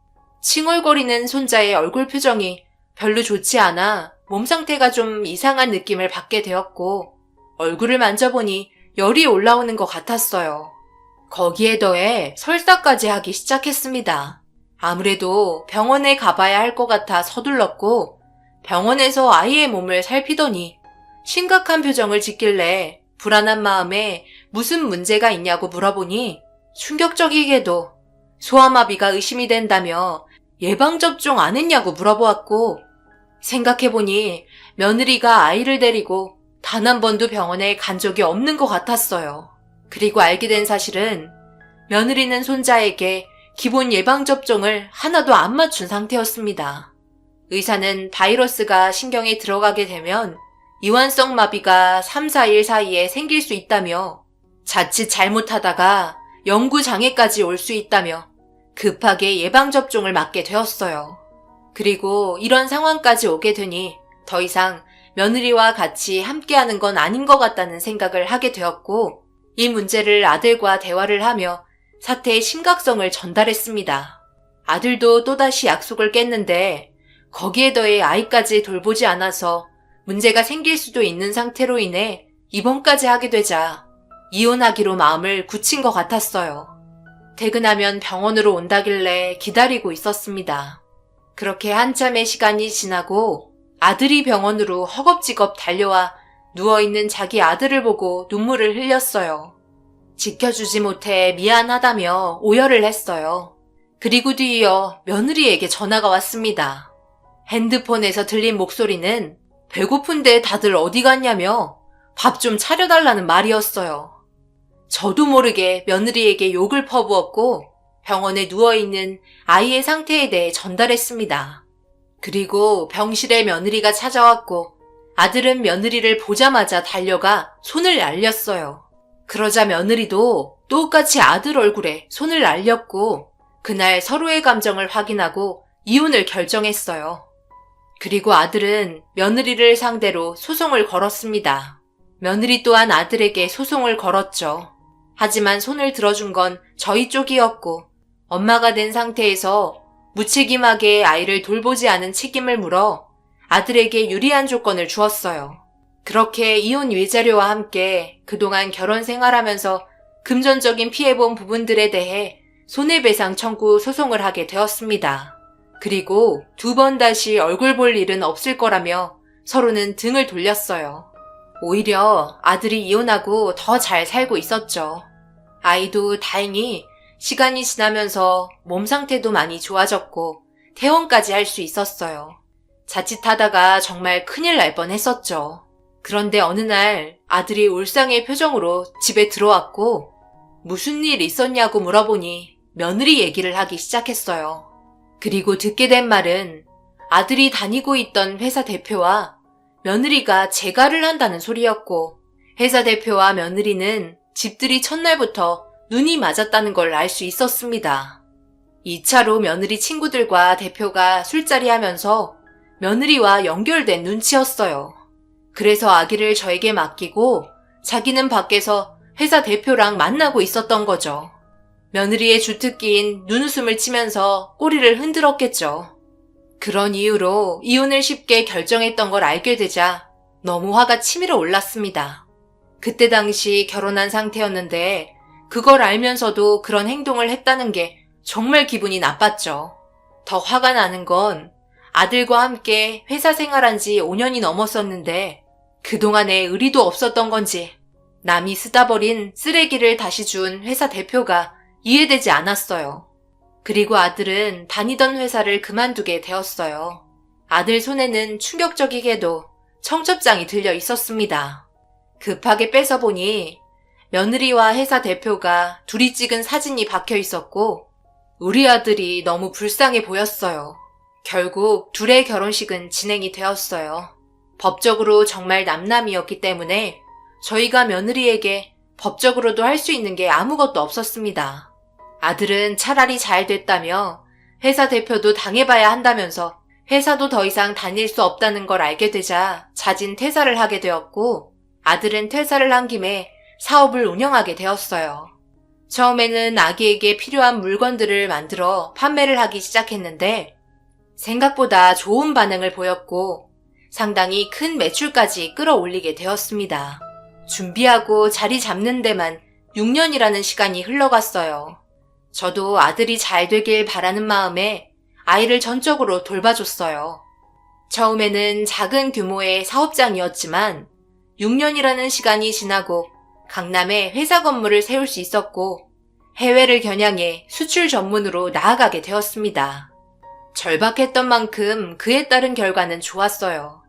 칭얼거리는 손자의 얼굴 표정이 별로 좋지 않아 몸 상태가 좀 이상한 느낌을 받게 되었고 얼굴을 만져보니 열이 올라오는 것 같았어요. 거기에 더해 설사까지 하기 시작했습니다. 아무래도 병원에 가봐야 할 것 같아 서둘렀고 병원에서 아이의 몸을 살피더니 심각한 표정을 짓길래 불안한 마음에 무슨 문제가 있냐고 물어보니 충격적이게도 소아마비가 의심이 된다며 예방접종 안 했냐고 물어보았고 생각해보니 며느리가 아이를 데리고 단 한 번도 병원에 간 적이 없는 것 같았어요. 그리고 알게 된 사실은 며느리는 손자에게 기본 예방접종을 하나도 안 맞춘 상태였습니다. 의사는 바이러스가 신경에 들어가게 되면 이완성 마비가 3, 4일 사이에 생길 수 있다며 자칫 잘못하다가 영구 장애까지 올 수 있다며 급하게 예방접종을 맞게 되었어요. 그리고 이런 상황까지 오게 되니 더 이상 며느리와 같이 함께하는 건 아닌 것 같다는 생각을 하게 되었고 이 문제를 아들과 대화를 하며 사태의 심각성을 전달했습니다. 아들도 또다시 약속을 깼는데 거기에 더해 아이까지 돌보지 않아서 문제가 생길 수도 있는 상태로 인해 입원까지 하게 되자 이혼하기로 마음을 굳힌 것 같았어요. 퇴근하면 병원으로 온다길래 기다리고 있었습니다. 그렇게 한참의 시간이 지나고 아들이 병원으로 허겁지겁 달려와 누워있는 자기 아들을 보고 눈물을 흘렸어요. 지켜주지 못해 미안하다며 오열을 했어요. 그리고 뒤이어 며느리에게 전화가 왔습니다. 핸드폰에서 들린 목소리는 배고픈데 다들 어디 갔냐며 밥 좀 차려달라는 말이었어요. 저도 모르게 며느리에게 욕을 퍼부었고 병원에 누워있는 아이의 상태에 대해 전달했습니다. 그리고 병실에 며느리가 찾아왔고 아들은 며느리를 보자마자 달려가 손을 날렸어요. 그러자 며느리도 똑같이 아들 얼굴에 손을 날렸고 그날 서로의 감정을 확인하고 이혼을 결정했어요. 그리고 아들은 며느리를 상대로 소송을 걸었습니다. 며느리 또한 아들에게 소송을 걸었죠. 하지만 손을 들어준 건 저희 쪽이었고 엄마가 된 상태에서 무책임하게 아이를 돌보지 않은 책임을 물어 아들에게 유리한 조건을 주었어요. 그렇게 이혼 위자료와 함께 그동안 결혼 생활하면서 금전적인 피해본 부분들에 대해 손해배상 청구 소송을 하게 되었습니다. 그리고 2번 다시 얼굴 볼 일은 없을 거라며 서로는 등을 돌렸어요. 오히려 아들이 이혼하고 더 잘 살고 있었죠. 아이도 다행히 시간이 지나면서 몸 상태도 많이 좋아졌고 퇴원까지 할 수 있었어요. 자칫하다가 정말 큰일 날 뻔했었죠. 그런데 어느 날 아들이 울상의 표정으로 집에 들어왔고 무슨 일 있었냐고 물어보니 며느리 얘기를 하기 시작했어요. 그리고 듣게 된 말은 아들이 다니고 있던 회사 대표와 며느리가 재가를 한다는 소리였고 회사 대표와 며느리는 집들이 첫날부터 눈이 맞았다는 걸 알 수 있었습니다. 2차로 며느리 친구들과 대표가 술자리 하면서 며느리와 연결된 눈치였어요. 그래서 아기를 저에게 맡기고 자기는 밖에서 회사 대표랑 만나고 있었던 거죠. 며느리의 주특기인 눈웃음을 치면서 꼬리를 흔들었겠죠. 그런 이유로 이혼을 쉽게 결정했던 걸 알게 되자 너무 화가 치밀어 올랐습니다. 그때 당시 결혼한 상태였는데 그걸 알면서도 그런 행동을 했다는 게 정말 기분이 나빴죠. 더 화가 나는 건 아들과 함께 회사 생활한 지 5년이 넘었었는데 그동안에 의리도 없었던 건지 남이 쓰다 버린 쓰레기를 다시 준 회사 대표가 이해되지 않았어요. 그리고 아들은 다니던 회사를 그만두게 되었어요. 아들 손에는 충격적이게도 청첩장이 들려 있었습니다. 급하게 뺏어보니 며느리와 회사 대표가 둘이 찍은 사진이 박혀 있었고 우리 아들이 너무 불쌍해 보였어요. 결국 둘의 결혼식은 진행이 되었어요. 법적으로 정말 남남이었기 때문에 저희가 며느리에게 법적으로도 할 수 있는 게 아무것도 없었습니다. 아들은 차라리 잘 됐다며 회사 대표도 당해봐야 한다면서 회사도 더 이상 다닐 수 없다는 걸 알게 되자 자진 퇴사를 하게 되었고 아들은 퇴사를 한 김에 사업을 운영하게 되었어요. 처음에는 아기에게 필요한 물건들을 만들어 판매를 하기 시작했는데 생각보다 좋은 반응을 보였고 상당히 큰 매출까지 끌어올리게 되었습니다. 준비하고 자리 잡는 데만 6년이라는 시간이 흘러갔어요. 저도 아들이 잘 되길 바라는 마음에 아이를 전적으로 돌봐줬어요. 처음에는 작은 규모의 사업장이었지만 6년이라는 시간이 지나고 강남에 회사 건물을 세울 수 있었고 해외를 겨냥해 수출 전문으로 나아가게 되었습니다. 절박했던 만큼 그에 따른 결과는 좋았어요.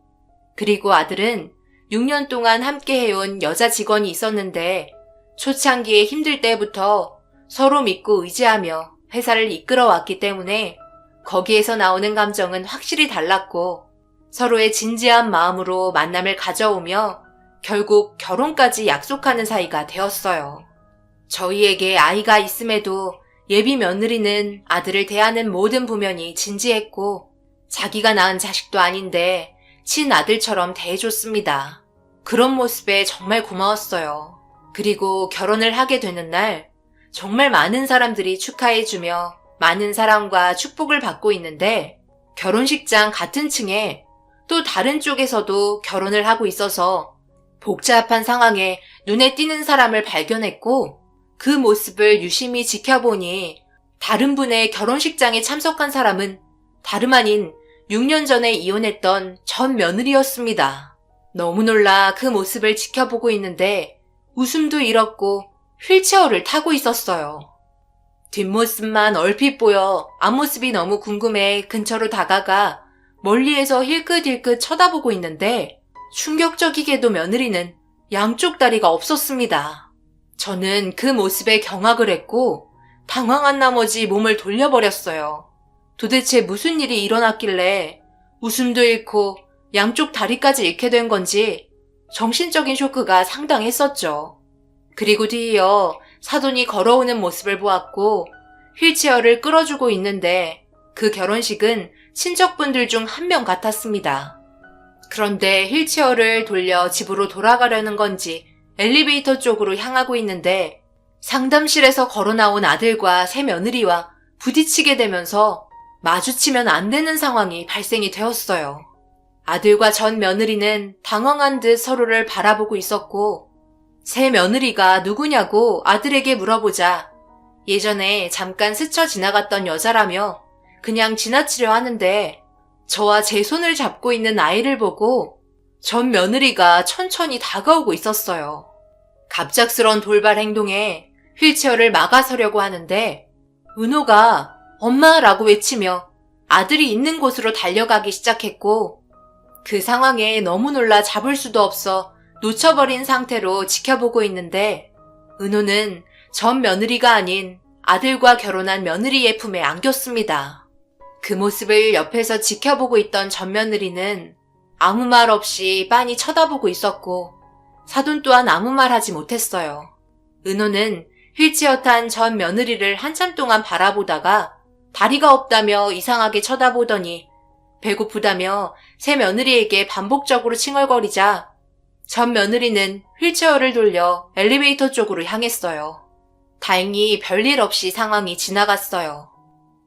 그리고 아들은 6년 동안 함께 해온 여자 직원이 있었는데 초창기에 힘들 때부터 서로 믿고 의지하며 회사를 이끌어왔기 때문에 거기에서 나오는 감정은 확실히 달랐고 서로의 진지한 마음으로 만남을 가져오며 결국 결혼까지 약속하는 사이가 되었어요. 저희에게 아이가 있음에도 예비 며느리는 아들을 대하는 모든 부면이 진지했고 자기가 낳은 자식도 아닌데 친아들처럼 대해줬습니다. 그런 모습에 정말 고마웠어요. 그리고 결혼을 하게 되는 날 정말 많은 사람들이 축하해주며 많은 사랑과 축복을 받고 있는데 결혼식장 같은 층에 또 다른 쪽에서도 결혼을 하고 있어서 복잡한 상황에 눈에 띄는 사람을 발견했고 그 모습을 유심히 지켜보니 다른 분의 결혼식장에 참석한 사람은 다름 아닌 6년 전에 이혼했던 전 며느리였습니다. 너무 놀라 그 모습을 지켜보고 있는데 웃음도 잃었고 휠체어를 타고 있었어요. 뒷모습만 얼핏 보여 앞모습이 너무 궁금해 근처로 다가가 멀리에서 힐끗힐끗 쳐다보고 있는데 충격적이게도 며느리는 양쪽 다리가 없었습니다. 저는 그 모습에 경악을 했고 당황한 나머지 몸을 돌려버렸어요. 도대체 무슨 일이 일어났길래 웃음도 잃고 양쪽 다리까지 잃게 된 건지 정신적인 쇼크가 상당했었죠. 그리고 뒤이어 사돈이 걸어오는 모습을 보았고 휠체어를 끌어주고 있는데 그 결혼식은 친척분들 중 한 명 같았습니다. 그런데 휠체어를 돌려 집으로 돌아가려는 건지 엘리베이터 쪽으로 향하고 있는데 상담실에서 걸어 나온 아들과 새 며느리와 부딪히게 되면서 마주치면 안 되는 상황이 발생이 되었어요. 아들과 전 며느리는 당황한 듯 서로를 바라보고 있었고 새 며느리가 누구냐고 아들에게 물어보자 예전에 잠깐 스쳐 지나갔던 여자라며 그냥 지나치려 하는데 저와 제 손을 잡고 있는 아이를 보고 전 며느리가 천천히 다가오고 있었어요. 갑작스런 돌발 행동에 휠체어를 막아서려고 하는데 은호가 엄마라고 외치며 아들이 있는 곳으로 달려가기 시작했고 그 상황에 너무 놀라 잡을 수도 없어 놓쳐버린 상태로 지켜보고 있는데 은호는 전 며느리가 아닌 아들과 결혼한 며느리의 품에 안겼습니다. 그 모습을 옆에서 지켜보고 있던 전 며느리는 아무 말 없이 빤히 쳐다보고 있었고 사돈 또한 아무 말 하지 못했어요. 은호는 휠체어 탄 전 며느리를 한참 동안 바라보다가 다리가 없다며 이상하게 쳐다보더니 배고프다며 새 며느리에게 반복적으로 칭얼거리자 전 며느리는 휠체어를 돌려 엘리베이터 쪽으로 향했어요. 다행히 별일 없이 상황이 지나갔어요.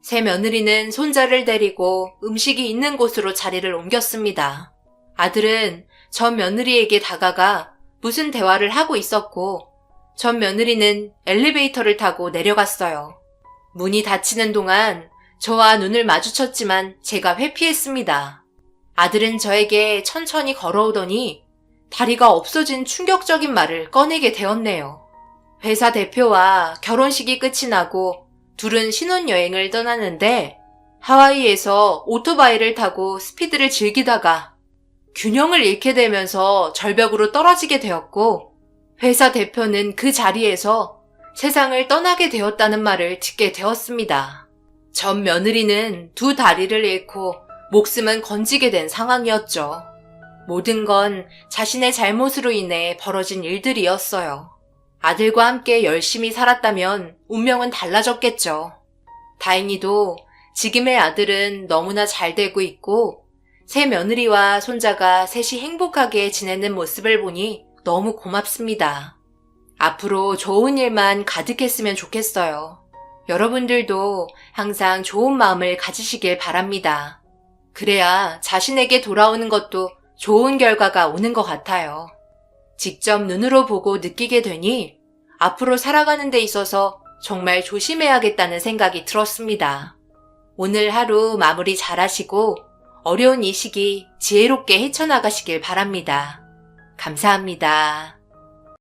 새 며느리는 손자를 데리고 음식이 있는 곳으로 자리를 옮겼습니다. 아들은 전 며느리에게 다가가 무슨 대화를 하고 있었고 전 며느리는 엘리베이터를 타고 내려갔어요. 문이 닫히는 동안 저와 눈을 마주쳤지만 제가 회피했습니다. 아들은 저에게 천천히 걸어오더니 다리가 없어진 충격적인 말을 꺼내게 되었네요. 회사 대표와 결혼식이 끝이 나고 둘은 신혼여행을 떠났는데 하와이에서 오토바이를 타고 스피드를 즐기다가 균형을 잃게 되면서 절벽으로 떨어지게 되었고 회사 대표는 그 자리에서 세상을 떠나게 되었다는 말을 듣게 되었습니다. 전 며느리는 두 다리를 잃고 목숨은 건지게 된 상황이었죠. 모든 건 자신의 잘못으로 인해 벌어진 일들이었어요. 아들과 함께 열심히 살았다면 운명은 달라졌겠죠. 다행히도 지금의 아들은 너무나 잘 되고 있고 새 며느리와 손자가 셋이 행복하게 지내는 모습을 보니 너무 고맙습니다. 앞으로 좋은 일만 가득했으면 좋겠어요. 여러분들도 항상 좋은 마음을 가지시길 바랍니다. 그래야 자신에게 돌아오는 것도 좋은 결과가 오는 것 같아요. 직접 눈으로 보고 느끼게 되니 앞으로 살아가는 데 있어서 정말 조심해야겠다는 생각이 들었습니다. 오늘 하루 마무리 잘하시고 어려운 이 시기 지혜롭게 헤쳐나가시길 바랍니다. 감사합니다.